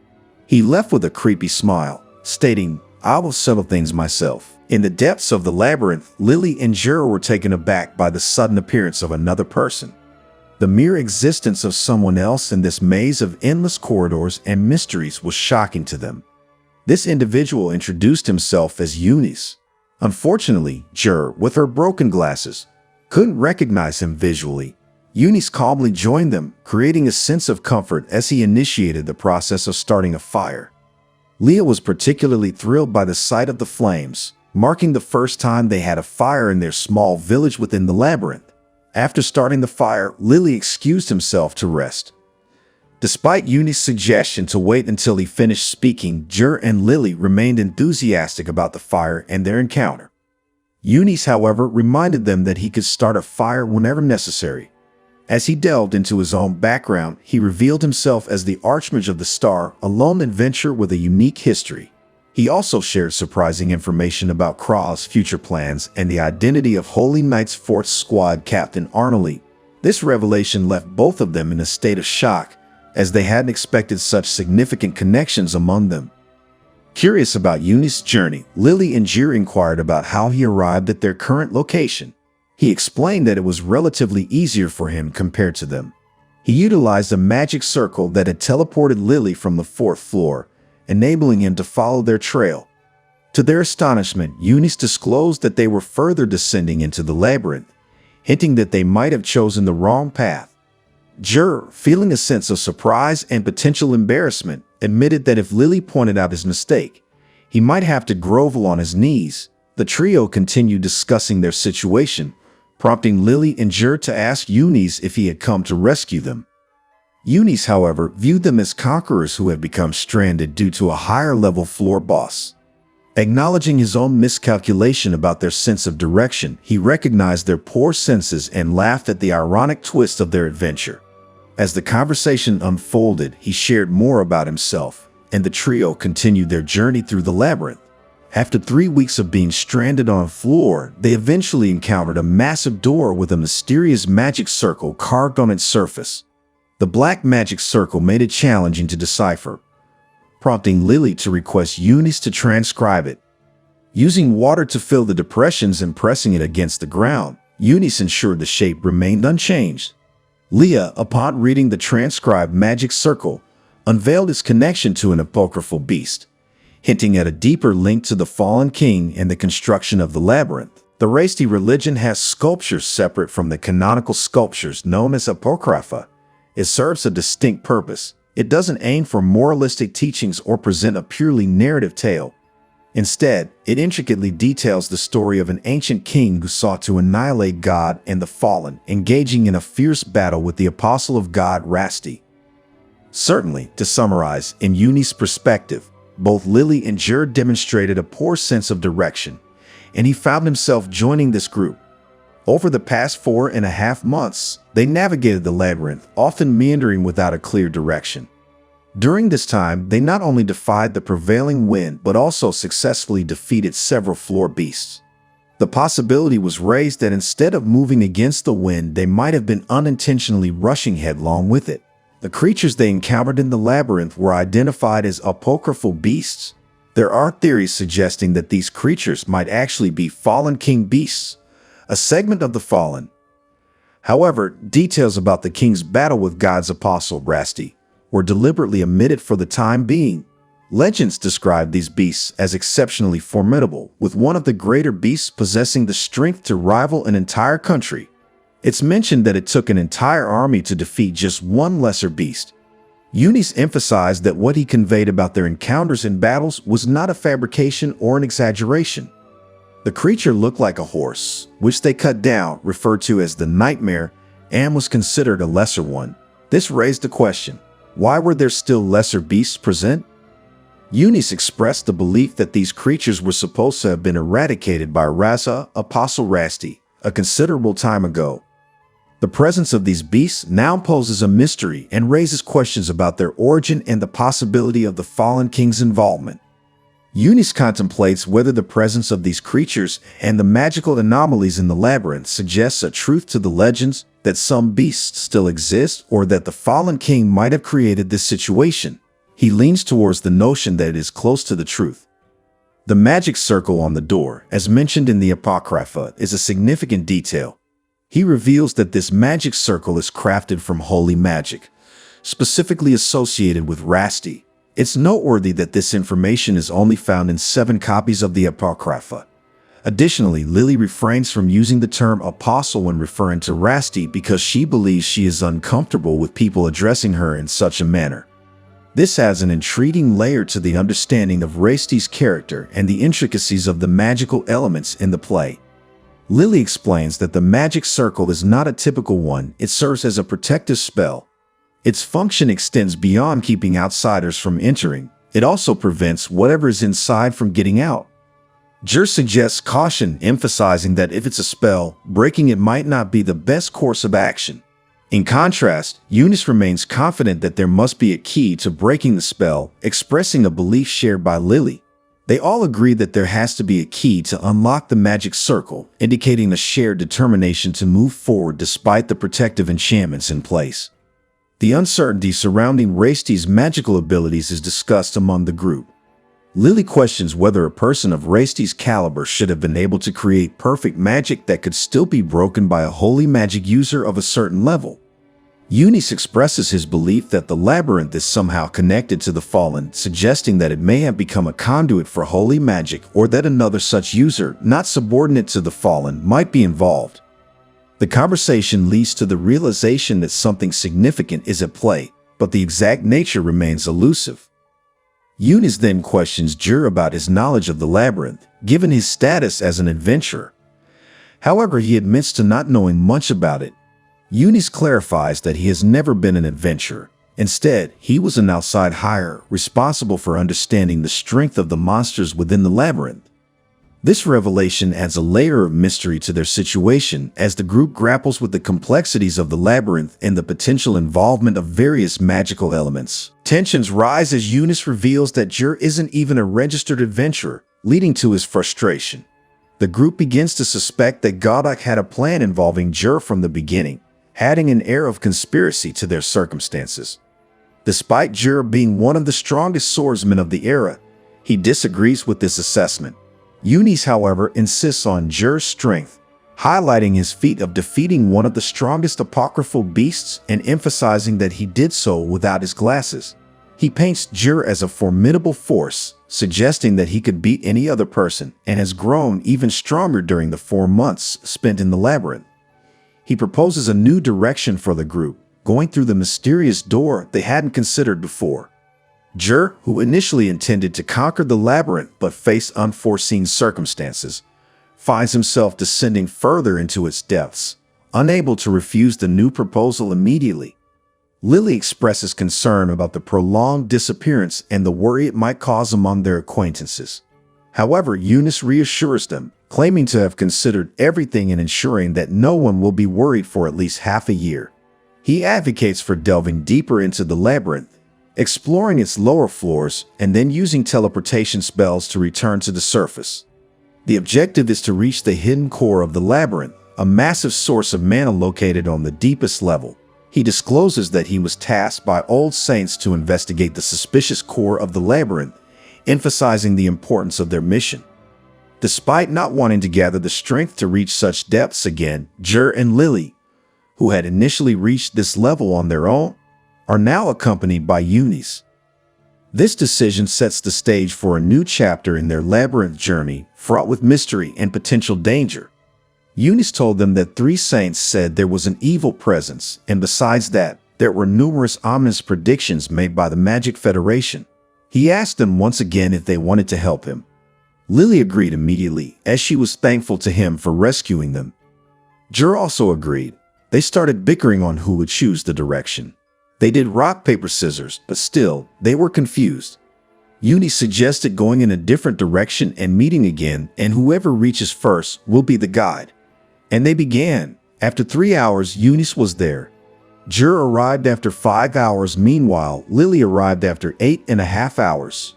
He left with a creepy smile, stating, "I will settle things myself." In the depths of the labyrinth, Lily and Jura were taken aback by the sudden appearance of another person. The mere existence of someone else in this maze of endless corridors and mysteries was shocking to them. This individual introduced himself as Eunice. Unfortunately, Jura, with her broken glasses, couldn't recognize him visually. Eunice calmly joined them, creating a sense of comfort as he initiated the process of starting a fire. Leah was particularly thrilled by the sight of the flames, marking the first time they had a fire in their small village within the labyrinth. After starting the fire, Lily excused himself to rest. Despite Eunice's suggestion to wait until he finished speaking, Jura and Lily remained enthusiastic about the fire and their encounter. Eunice, however, reminded them that he could start a fire whenever necessary. As he delved into his own background, he revealed himself as the Archmage of the Star, a lone adventurer with a unique history. He also shared surprising information about Kraha's future plans and the identity of Holy Knight's 4th Squad Captain Arnold. This revelation left both of them in a state of shock, as they hadn't expected such significant connections among them. Curious about Eunice's journey, Lily and Jira inquired about how he arrived at their current location. He explained that it was relatively easier for him compared to them. He utilized a magic circle that had teleported Lily from the 4th floor, enabling him to follow their trail. To their astonishment, Eunice disclosed that they were further descending into the labyrinth, hinting that they might have chosen the wrong path. Jur, feeling a sense of surprise and potential embarrassment, admitted that if Lily pointed out his mistake, he might have to grovel on his knees. The trio continued discussing their situation, prompting Lily and Jur to ask Eunice if he had come to rescue them. Eunice, however, viewed them as conquerors who had become stranded due to a higher-level floor boss. Acknowledging his own miscalculation about their sense of direction, he recognized their poor senses and laughed at the ironic twist of their adventure. As the conversation unfolded, he shared more about himself, and the trio continued their journey through the labyrinth. After 3 weeks of being stranded on a floor, they eventually encountered a massive door with a mysterious magic circle carved on its surface. The black magic circle made it challenging to decipher, prompting Lily to request Eunice to transcribe it. Using water to fill the depressions and pressing it against the ground, Eunice ensured the shape remained unchanged. Leah, upon reading the transcribed magic circle, unveiled its connection to an apocryphal beast, hinting at a deeper link to the fallen king and the construction of the labyrinth. The Raesti religion has sculptures separate from the canonical sculptures known as apocrypha. It serves a distinct purpose. It doesn't aim for moralistic teachings or present a purely narrative tale. Instead, it intricately details the story of an ancient king who sought to annihilate God and the fallen, engaging in a fierce battle with the apostle of God, Raesti. Certainly, to summarize, in Eunice's perspective, both Lily and Jur demonstrated a poor sense of direction, and he found himself joining this group. Over the past 4.5 months, they navigated the labyrinth, often meandering without a clear direction. During this time, they not only defied the prevailing wind, but also successfully defeated several floor beasts. The possibility was raised that instead of moving against the wind, they might have been unintentionally rushing headlong with it. The creatures they encountered in the labyrinth were identified as apocryphal beasts. There are theories suggesting that these creatures might actually be fallen king beasts, a segment of the Fallen. However, details about the king's battle with God's apostle Rasti were deliberately omitted for the time being. Legends describe these beasts as exceptionally formidable, with one of the greater beasts possessing the strength to rival an entire country. It's mentioned that it took an entire army to defeat just one lesser beast. Eunice emphasized that what he conveyed about their encounters in battles was not a fabrication or an exaggeration. The creature looked like a horse, which they cut down, referred to as the Nightmare, and was considered a lesser one. This raised the question, why were there still lesser beasts present? Eunice expressed the belief that these creatures were supposed to have been eradicated by Raza, Apostle Rasti, a considerable time ago. The presence of these beasts now poses a mystery and raises questions about their origin and the possibility of the fallen king's involvement. Eunice contemplates whether the presence of these creatures and the magical anomalies in the labyrinth suggests a truth to the legends that some beasts still exist or that the fallen king might have created this situation. He leans towards the notion that it is close to the truth. The magic circle on the door, as mentioned in the Apocrypha, is a significant detail. He reveals that this magic circle is crafted from holy magic, specifically associated with Rasti. It's noteworthy that this information is only found in 7 copies of the Apocrypha. Additionally, Lily refrains from using the term apostle when referring to Rasti because she believes she is uncomfortable with people addressing her in such a manner. This adds an intriguing layer to the understanding of Rasti's character and the intricacies of the magical elements in the play. Lily explains that the magic circle is not a typical one, it serves as a protective spell. Its function extends beyond keeping outsiders from entering. It also prevents whatever is inside from getting out. Jur suggests caution, emphasizing that if it's a spell, breaking it might not be the best course of action. In contrast, Eunice remains confident that there must be a key to breaking the spell, expressing a belief shared by Lily. They all agree that there has to be a key to unlock the magic circle, indicating a shared determination to move forward despite the protective enchantments in place. The uncertainty surrounding Rasti's magical abilities is discussed among the group. Lily questions whether a person of Rasti's caliber should have been able to create perfect magic that could still be broken by a holy magic user of a certain level. Eunice expresses his belief that the labyrinth is somehow connected to the fallen, suggesting that it may have become a conduit for holy magic or that another such user, not subordinate to the fallen, might be involved. The conversation leads to the realization that something significant is at play, but the exact nature remains elusive. Eunice then questions Jur about his knowledge of the labyrinth, given his status as an adventurer. However, he admits to not knowing much about it. Eunice clarifies that he has never been an adventurer. Instead, he was an outside hire, responsible for understanding the strength of the monsters within the labyrinth. This revelation adds a layer of mystery to their situation as the group grapples with the complexities of the labyrinth and the potential involvement of various magical elements. Tensions rise as Eunice reveals that Jur isn't even a registered adventurer, leading to his frustration. The group begins to suspect that Godok had a plan involving Jur from the beginning, adding an air of conspiracy to their circumstances. Despite Jur being one of the strongest swordsmen of the era, he disagrees with this assessment. Eunice, however, insists on Jur's strength, highlighting his feat of defeating one of the strongest apocryphal beasts and emphasizing that he did so without his glasses. He paints Jur as a formidable force, suggesting that he could beat any other person and has grown even stronger during the 4 months spent in the labyrinth. He proposes a new direction for the group, going through the mysterious door they hadn't considered before. Jur, who initially intended to conquer the labyrinth but faced unforeseen circumstances, finds himself descending further into its depths, unable to refuse the new proposal immediately. Lily expresses concern about the prolonged disappearance and the worry it might cause among their acquaintances. However, Eunice reassures them, claiming to have considered everything and ensuring that no one will be worried for at least half a year. He advocates for delving deeper into the labyrinth, exploring its lower floors, and then using teleportation spells to return to the surface. The objective is to reach the hidden core of the labyrinth, a massive source of mana located on the deepest level. He discloses that he was tasked by old saints to investigate the suspicious core of the labyrinth, emphasizing the importance of their mission. Despite not wanting to gather the strength to reach such depths again, Jur and Lily, who had initially reached this level on their own, are now accompanied by Eunice. This decision sets the stage for a new chapter in their labyrinth journey, fraught with mystery and potential danger. Eunice told them that 3 saints said there was an evil presence, and besides that, there were numerous ominous predictions made by the Magic Federation. He asked them once again if they wanted to help him. Lily agreed immediately, as she was thankful to him for rescuing them. Jur also agreed. They started bickering on who would choose the direction. They did rock, paper, scissors, but still, they were confused. Eunice suggested going in a different direction and meeting again, and whoever reaches first will be the guide. And they began. After 3 hours, Eunice was there. Jur arrived after 5 hours. Meanwhile, Lily arrived after 8.5 hours.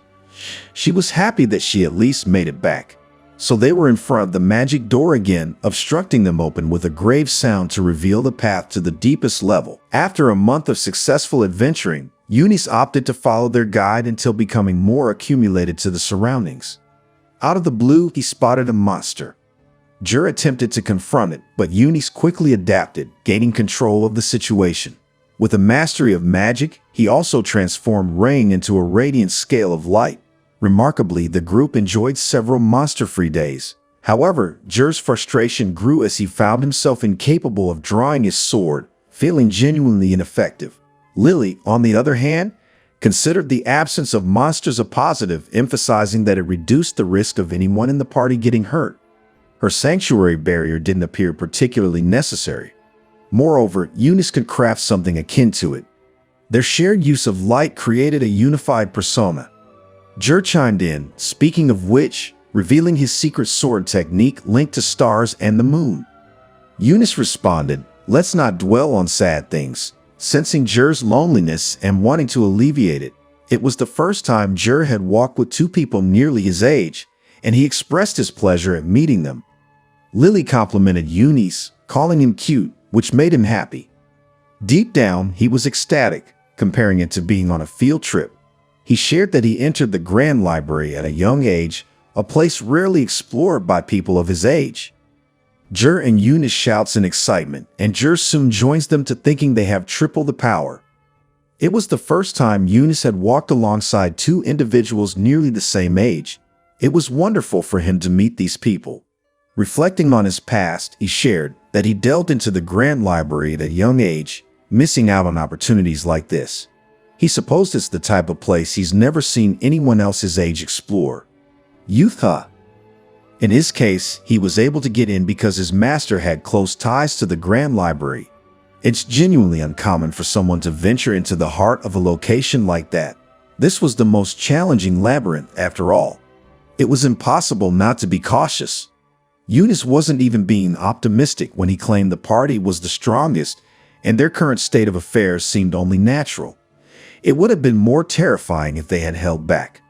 She was happy that she at least made it back. So they were in front of the magic door again, obstructing them open with a grave sound to reveal the path to the deepest level. After a month of successful adventuring, Eunice opted to follow their guide until becoming more accumulated to the surroundings. Out of the blue, he spotted a monster. Jur attempted to confront it, but Eunice quickly adapted, gaining control of the situation. With a mastery of magic, he also transformed rain into a radiant scale of light. Remarkably, the group enjoyed several monster-free days. However, Jur's frustration grew as he found himself incapable of drawing his sword, feeling genuinely ineffective. Lily, on the other hand, considered the absence of monsters a positive, emphasizing that it reduced the risk of anyone in the party getting hurt. Her sanctuary barrier didn't appear particularly necessary. Moreover, Eunice could craft something akin to it. Their shared use of light created a unified persona. Jur chimed in, speaking of which, revealing his secret sword technique linked to stars and the moon. Eunice responded, "Let's not dwell on sad things," sensing Jur's loneliness and wanting to alleviate it. It was the first time Jur had walked with 2 people nearly his age, and he expressed his pleasure at meeting them. Lily complimented Eunice, calling him cute, which made him happy. Deep down, he was ecstatic, comparing it to being on a field trip. He shared that he entered the Grand Library at a young age, a place rarely explored by people of his age. Jur and Eunice shouts in excitement, and Jur soon joins them to thinking they have triple the power. It was the first time Eunice had walked alongside 2 individuals nearly the same age. It was wonderful for him to meet these people. Reflecting on his past, he shared that he delved into the Grand Library at a young age, missing out on opportunities like this. He supposed it's the type of place he's never seen anyone else his age explore. Youth, huh? In his case, he was able to get in because his master had close ties to the Grand Library. It's genuinely uncommon for someone to venture into the heart of a location like that. This was the most challenging labyrinth after all. It was impossible not to be cautious. Eunice wasn't even being optimistic when he claimed the party was the strongest, and their current state of affairs seemed only natural. It would have been more terrifying if they had held back.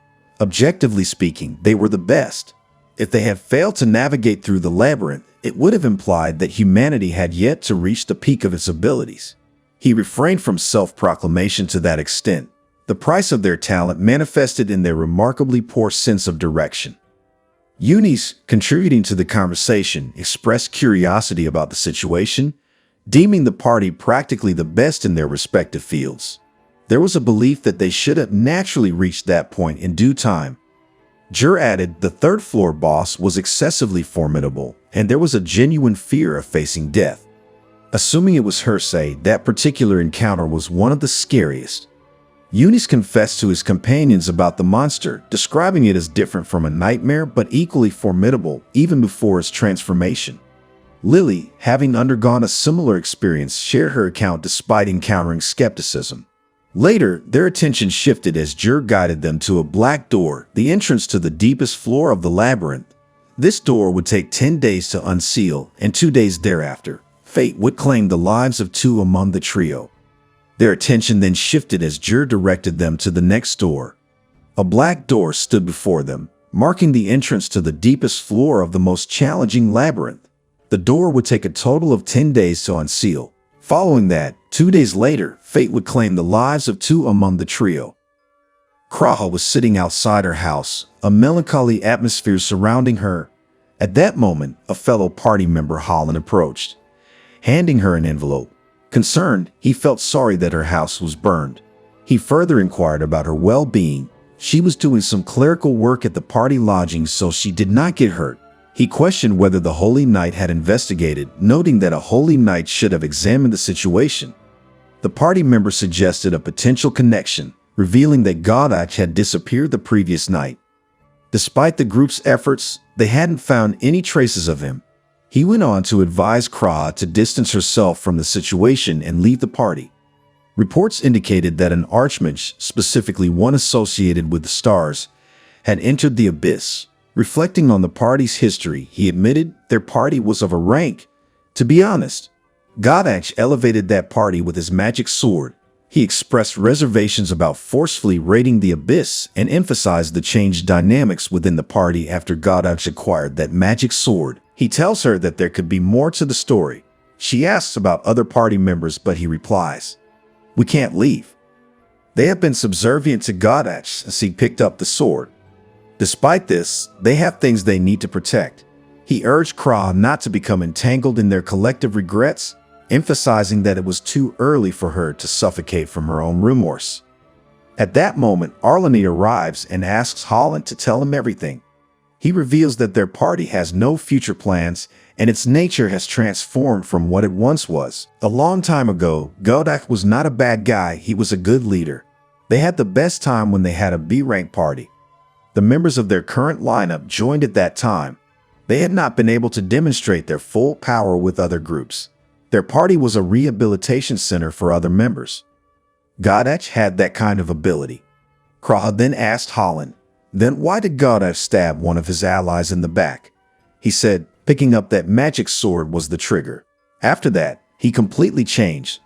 Objectively speaking, they were the best. If they had failed to navigate through the labyrinth, it would have implied that humanity had yet to reach the peak of its abilities. He refrained from self-proclamation to that extent. The price of their talent manifested in their remarkably poor sense of direction. Eunice, contributing to the conversation, expressed curiosity about the situation, deeming the party practically the best in their respective fields. There was a belief that they should have naturally reached that point in due time. Jur added the 3rd floor boss was excessively formidable, and there was a genuine fear of facing death. Assuming it was hearsay, that particular encounter was one of the scariest. Eunice confessed to his companions about the monster, describing it as different from a nightmare but equally formidable even before its transformation. Lily, having undergone a similar experience, shared her account despite encountering skepticism. Later, their attention shifted as Jur guided them to a black door, the entrance to the deepest floor of the labyrinth. This door would take 10 days to unseal, and 2 days thereafter, fate would claim the lives of 2 among the trio. Their attention then shifted as Jur directed them to the next door. A black door stood before them, marking the entrance to the deepest floor of the most challenging labyrinth. The door would take a total of 10 days to unseal. Following that, 2 days later, fate would claim the lives of 2 among the trio. Kraha was sitting outside her house, a melancholy atmosphere surrounding her. At that moment, a fellow party member, Holland, approached, handing her an envelope. Concerned, he felt sorry that her house was burned. He further inquired about her well-being. She was doing some clerical work at the party lodging, so she did not get hurt. He questioned whether the Holy Knight had investigated, noting that a Holy Knight should have examined the situation. The party member suggested a potential connection, revealing that Godach had disappeared the previous night. Despite the group's efforts, they hadn't found any traces of him. He went on to advise Kraha to distance herself from the situation and leave the party. Reports indicated that an archmage, specifically one associated with the stars, had entered the abyss. Reflecting on the party's history, he admitted their party was of a rank. To be honest, Godach elevated that party with his magic sword. He expressed reservations about forcefully raiding the abyss and emphasized the changed dynamics within the party after Godach acquired that magic sword. He tells her that there could be more to the story. She asks about other party members, but he replies, "We can't leave." They have been subservient to Godach since he picked up the sword. Despite this, they have things they need to protect. He urged Kraha not to become entangled in their collective regrets, emphasizing that it was too early for her to suffocate from her own remorse. At that moment, Arlene arrives and asks Holland to tell him everything. He reveals that their party has no future plans and its nature has transformed from what it once was. A long time ago, Godach was not a bad guy, he was a good leader. They had the best time when they had a B-rank party. The members of their current lineup joined at that time. They had not been able to demonstrate their full power with other groups. Their party was a rehabilitation center for other members. Godach had that kind of ability. Kraha then asked Holland, "Then why did Godach stab one of his allies in the back?" He said, picking up that magic sword was the trigger. After that, he completely changed.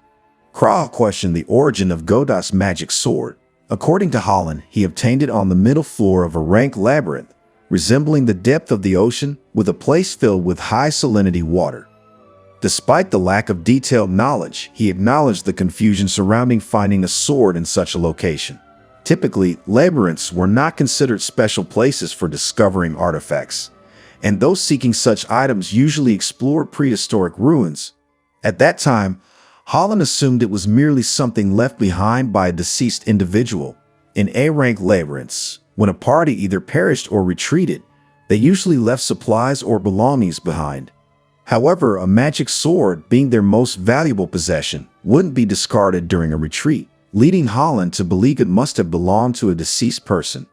Kraha questioned the origin of Godach's magic sword. According to Holland, he obtained it on the middle floor of a rank labyrinth, resembling the depth of the ocean, with a place filled with high salinity water. Despite the lack of detailed knowledge, he acknowledged the confusion surrounding finding a sword in such a location. Typically, labyrinths were not considered special places for discovering artifacts, and those seeking such items usually explored prehistoric ruins. At that time, Holland assumed it was merely something left behind by a deceased individual. In A-rank labyrinths, when a party either perished or retreated, they usually left supplies or belongings behind. However, a magic sword, being their most valuable possession, wouldn't be discarded during a retreat, leading Holland to believe it must have belonged to a deceased person.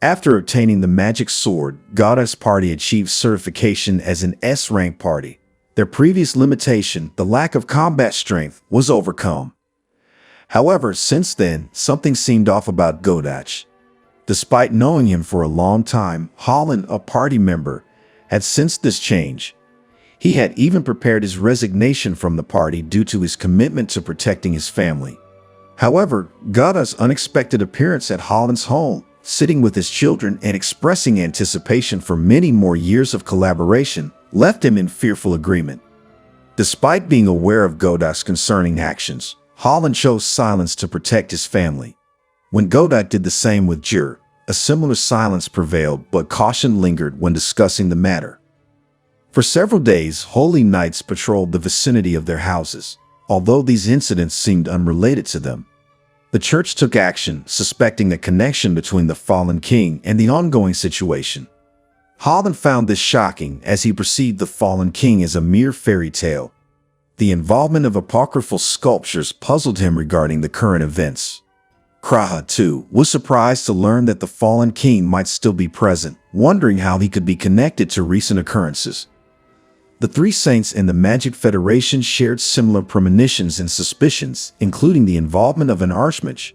After obtaining the magic sword, Godach's party achieved certification as an S-rank party. Their previous limitation, the lack of combat strength, was overcome. However, since then, something seemed off about Godach. Despite knowing him for a long time, Holland, a party member, had sensed this change. He had even prepared his resignation from the party due to his commitment to protecting his family. However, Godach's unexpected appearance at Holland's home, sitting with his children and expressing anticipation for many more years of collaboration, left him in fearful agreement. Despite being aware of Godach's concerning actions, Holland chose silence to protect his family. When Godach did the same with Jur, a similar silence prevailed, but caution lingered when discussing the matter. For several days, Holy Knights patrolled the vicinity of their houses, although these incidents seemed unrelated to them. The church took action, suspecting a connection between the fallen king and the ongoing situation. Holland found this shocking, as he perceived the fallen king as a mere fairy tale. The involvement of apocryphal sculptures puzzled him regarding the current events. Kraha, too, was surprised to learn that the fallen king might still be present, wondering how he could be connected to recent occurrences. The three saints in the Magic Federation shared similar premonitions and suspicions, including the involvement of an archmage.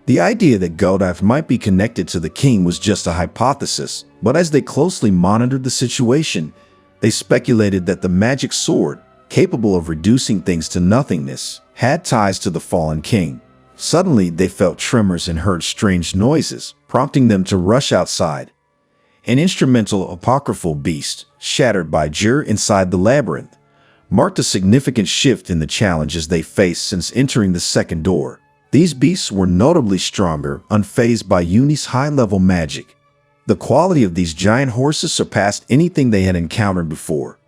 The idea that Godach might be connected to the king was just a hypothesis, but as they closely monitored the situation, they speculated that the magic sword, capable of reducing things to nothingness, had ties to the fallen king. Suddenly, they felt tremors and heard strange noises, prompting them to rush outside. An instrumental apocryphal beast, shattered by Jur inside the labyrinth, marked a significant shift in the challenges they faced since entering the second door. These beasts were notably stronger, unfazed by Uni's high-level magic. The quality of these giant horses surpassed anything they had encountered before.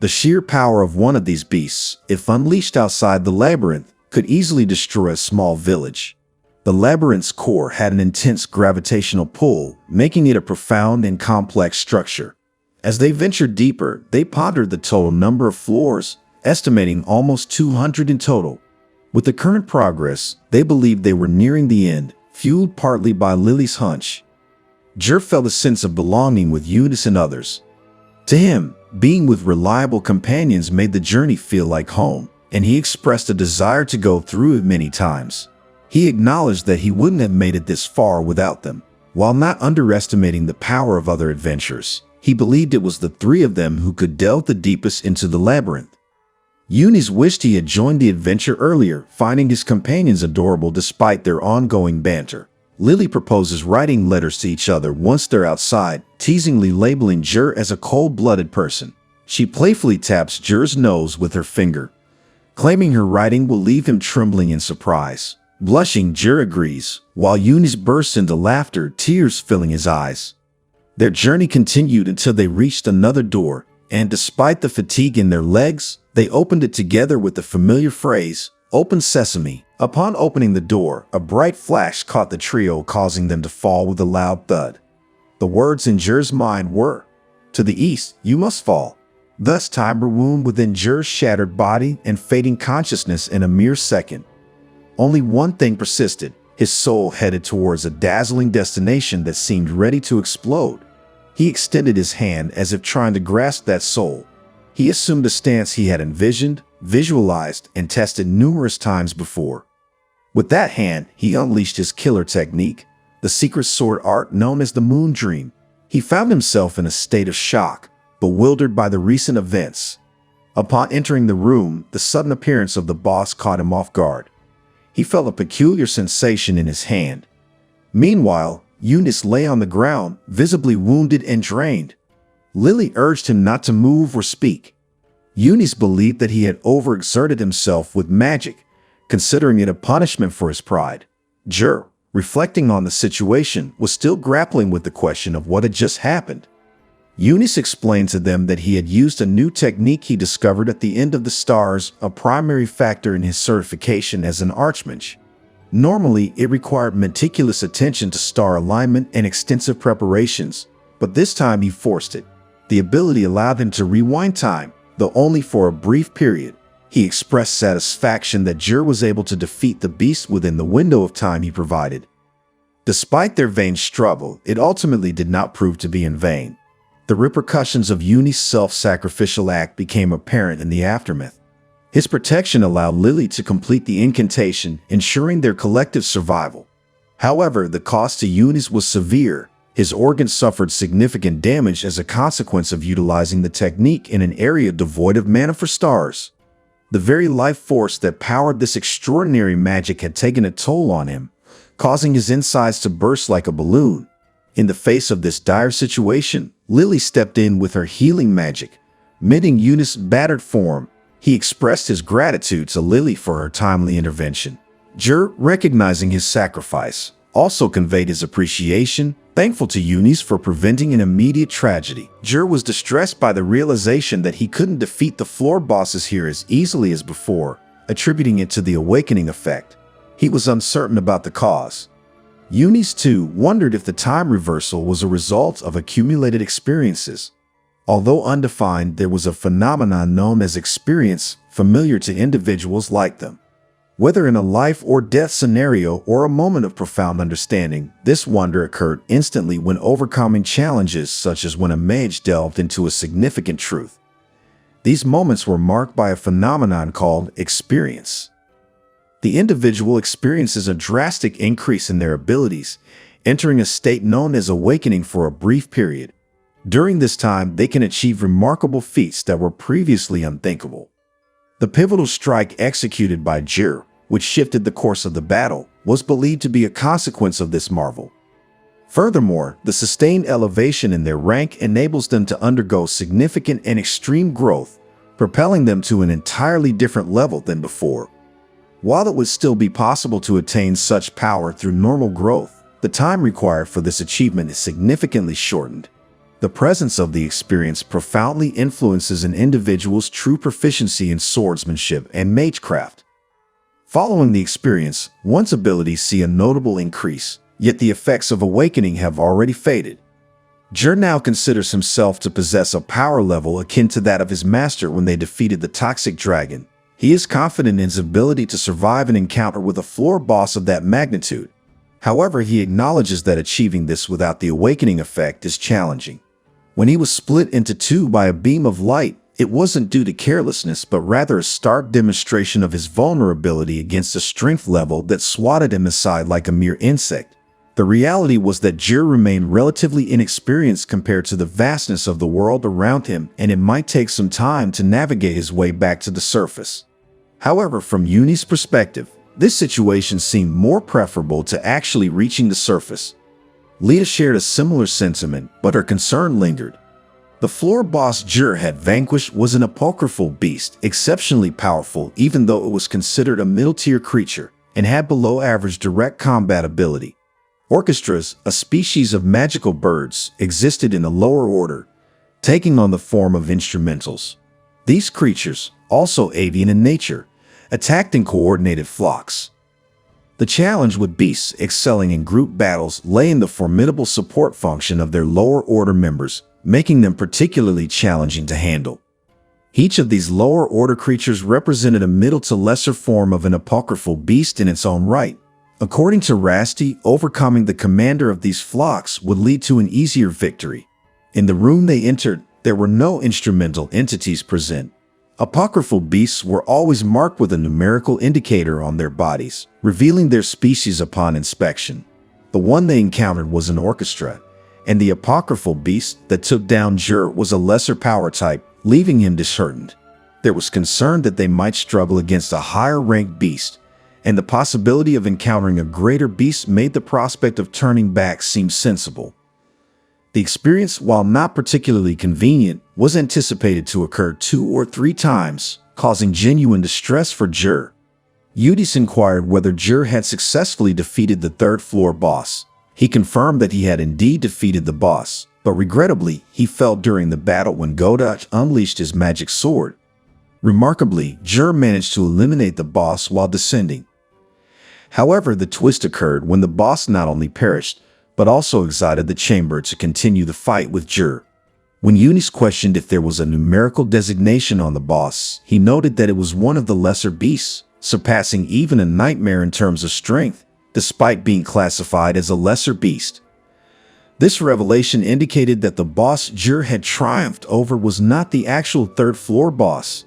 The sheer power of one of these beasts, if unleashed outside the labyrinth, could easily destroy a small village. The labyrinth's core had an intense gravitational pull, making it a profound and complex structure. As they ventured deeper, they pondered the total number of floors, estimating almost 200 in total. With the current progress, they believed they were nearing the end, fueled partly by Lily's hunch. Jer felt a sense of belonging with Eunice and others. To him, being with reliable companions made the journey feel like home, and he expressed a desire to go through it many times. He acknowledged that he wouldn't have made it this far without them. While not underestimating the power of other adventurers, he believed it was the three of them who could delve the deepest into the labyrinth. Eunice wished he had joined the adventure earlier, finding his companions adorable despite their ongoing banter. Lily proposes writing letters to each other once they're outside, teasingly labeling Jer as a cold-blooded person. She playfully taps Jer's nose with her finger, claiming her writing will leave him trembling in surprise. Blushing, Jer agrees, while Eunice bursts into laughter, tears filling his eyes. Their journey continued until they reached another door, and despite the fatigue in their legs, they opened it together with the familiar phrase, "Open sesame." Upon opening the door, a bright flash caught the trio, causing them to fall with a loud thud. The words in Jer's mind were, "To the east, you must fall." Thus, time wound within Jer's shattered body and fading consciousness in a mere second. Only one thing persisted. His soul headed towards a dazzling destination that seemed ready to explode. He extended his hand as if trying to grasp that soul. He assumed a stance he had envisioned, visualized, and tested numerous times before. With that hand, he unleashed his killer technique, the secret sword art known as the Moon Dream. He found himself in a state of shock, bewildered by the recent events. Upon entering the room, the sudden appearance of the boss caught him off guard. He felt a peculiar sensation in his hand. Meanwhile, Eunice lay on the ground, visibly wounded and drained. Lily urged him not to move or speak. Eunice believed that he had overexerted himself with magic, considering it a punishment for his pride. Jer, reflecting on the situation, was still grappling with the question of what had just happened. Eunice explained to them that he had used a new technique he discovered at the end of the stars, a primary factor in his certification as an archmage. Normally, it required meticulous attention to star alignment and extensive preparations, but this time he forced it. The ability allowed him to rewind time, though only for a brief period. He expressed satisfaction that Jer was able to defeat the beast within the window of time he provided. Despite their vain struggle, it ultimately did not prove to be in vain. The repercussions of Eunice's self-sacrificial act became apparent in the aftermath. His protection allowed Lily to complete the incantation, ensuring their collective survival. However, the cost to Eunice was severe. His organs suffered significant damage as a consequence of utilizing the technique in an area devoid of mana for stars. The very life force that powered this extraordinary magic had taken a toll on him, causing his insides to burst like a balloon. In the face of this dire situation, Lily stepped in with her healing magic, mending Eunice's battered form. He expressed his gratitude to Lily for her timely intervention. Jer, recognizing his sacrifice, also conveyed his appreciation, thankful to Eunice for preventing an immediate tragedy. Jer was distressed by the realization that he couldn't defeat the floor bosses here as easily as before, attributing it to the awakening effect. He was uncertain about the cause. Eunice, too, wondered if the time reversal was a result of accumulated experiences. Although undefined, there was a phenomenon known as experience, familiar to individuals like them. Whether in a life or death scenario or a moment of profound understanding, this wonder occurred instantly when overcoming challenges, such as when a mage delved into a significant truth. These moments were marked by a phenomenon called experience. The individual experiences a drastic increase in their abilities, entering a state known as awakening for a brief period. During this time, they can achieve remarkable feats that were previously unthinkable. The pivotal strike executed by Jer, which shifted the course of the battle, was believed to be a consequence of this marvel. Furthermore, the sustained elevation in their rank enables them to undergo significant and extreme growth, propelling them to an entirely different level than before. While it would still be possible to attain such power through normal growth, the time required for this achievement is significantly shortened. The presence of the experience profoundly influences an individual's true proficiency in swordsmanship and magecraft. Following the experience, one's abilities see a notable increase, yet the effects of awakening have already faded. Jur now considers himself to possess a power level akin to that of his master when they defeated the toxic dragon. He is confident in his ability to survive an encounter with a floor boss of that magnitude. However, he acknowledges that achieving this without the awakening effect is challenging. When he was split into two by a beam of light, it wasn't due to carelessness, but rather a stark demonstration of his vulnerability against a strength level that swatted him aside like a mere insect. The reality was that Jur remained relatively inexperienced compared to the vastness of the world around him, and it might take some time to navigate his way back to the surface. However, from Uni's perspective, this situation seemed more preferable to actually reaching the surface. Lita shared a similar sentiment, but her concern lingered. The floor boss Jur had vanquished was an apocryphal beast, exceptionally powerful even though it was considered a middle-tier creature, and had below-average direct combat ability. Orchestras, a species of magical birds, existed in the lower order, taking on the form of instrumentals. These creatures, also avian in nature, attacked in coordinated flocks. The challenge with beasts excelling in group battles lay in the formidable support function of their lower-order members, making them particularly challenging to handle. Each of these lower-order creatures represented a middle to lesser form of an apocryphal beast in its own right. According to Rasti, overcoming the commander of these flocks would lead to an easier victory. In the room they entered, there were no instrumental entities present. Apocryphal beasts were always marked with a numerical indicator on their bodies, revealing their species upon inspection. The one they encountered was an orchestra, and the apocryphal beast that took down Jur was a lesser power type, leaving him disheartened. There was concern that they might struggle against a higher-ranked beast, and the possibility of encountering a greater beast made the prospect of turning back seem sensible. The experience, while not particularly convenient, was anticipated to occur 2 or 3 times, causing genuine distress for Jur. Udis inquired whether Jur had successfully defeated the third-floor boss. He confirmed that he had indeed defeated the boss, but regrettably, he fell during the battle when Godach unleashed his magic sword. Remarkably, Jur managed to eliminate the boss while descending. However, the twist occurred when the boss not only perished, but also exited the chamber to continue the fight with Jur. When Unis questioned if there was a numerical designation on the boss, he noted that it was one of the lesser beasts, surpassing even a nightmare in terms of strength, despite being classified as a lesser beast. This revelation indicated that the boss Jur had triumphed over was not the actual third-floor boss.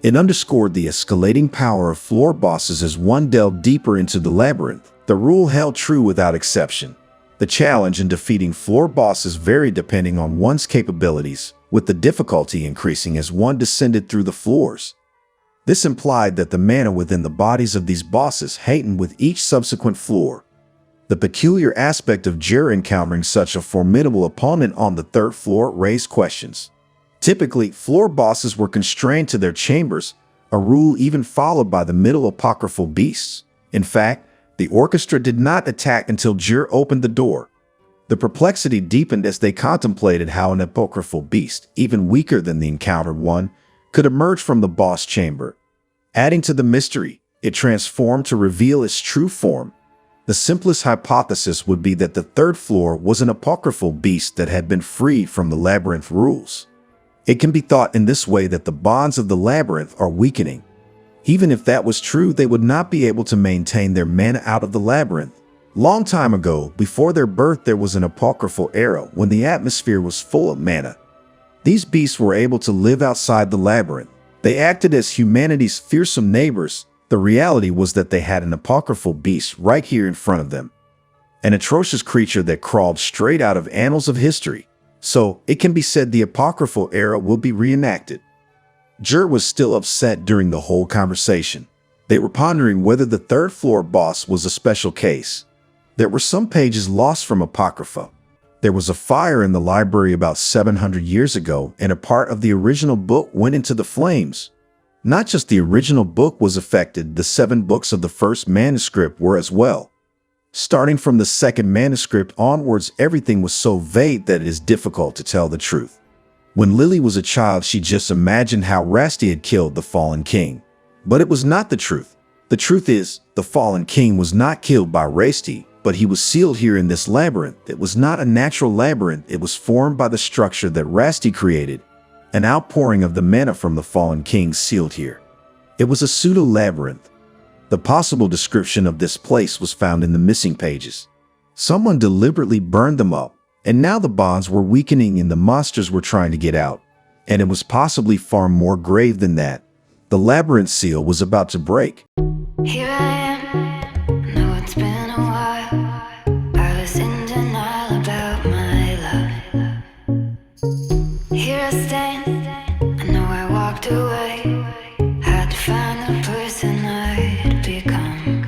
It underscored the escalating power of floor bosses as one delved deeper into the labyrinth. The rule held true without exception. The challenge in defeating floor bosses varied depending on one's capabilities, with the difficulty increasing as one descended through the floors. This implied that the mana within the bodies of these bosses heightened with each subsequent floor. The peculiar aspect of Jur encountering such a formidable opponent on the third floor raised questions. Typically, floor bosses were constrained to their chambers, a rule even followed by the middle apocryphal beasts. In fact, the orchestra did not attack until Jur opened the door. The perplexity deepened as they contemplated how an apocryphal beast, even weaker than the encountered one, could emerge from the boss chamber. Adding to the mystery, it transformed to reveal its true form. The simplest hypothesis would be that the third floor was an apocryphal beast that had been freed from the labyrinth rules. It can be thought in this way that the bonds of the labyrinth are weakening. Even if that was true, they would not be able to maintain their mana out of the labyrinth. Long time ago, before their birth, there was an apocryphal era when the atmosphere was full of mana. These beasts were able to live outside the labyrinth. They acted as humanity's fearsome neighbors. The reality was that they had an apocryphal beast right here in front of them. An atrocious creature that crawled straight out of annals of history. So, it can be said the apocryphal era will be reenacted. Jur was still upset during the whole conversation. They were pondering whether the third floor boss was a special case. There were some pages lost from Apocrypha. There was a fire in the library about 700 years ago, and a part of the original book went into the flames. Not just the original book was affected, the 7 books of the first manuscript were as well. Starting from the second manuscript onwards, everything was so vague that it is difficult to tell the truth. When Lily was a child, she just imagined how Rusty had killed the fallen king. But it was not the truth. The truth is, the fallen king was not killed by Rusty, but he was sealed here in this labyrinth. It was not a natural labyrinth. It was formed by the structure that Rusty created, an outpouring of the mana from the fallen king sealed here. It was a pseudo-labyrinth. The possible description of this place was found in the missing pages. Someone deliberately burned them up, and now the bonds were weakening and the monsters were trying to get out. And it was possibly far more grave than that. The labyrinth seal was about to break. Here I am.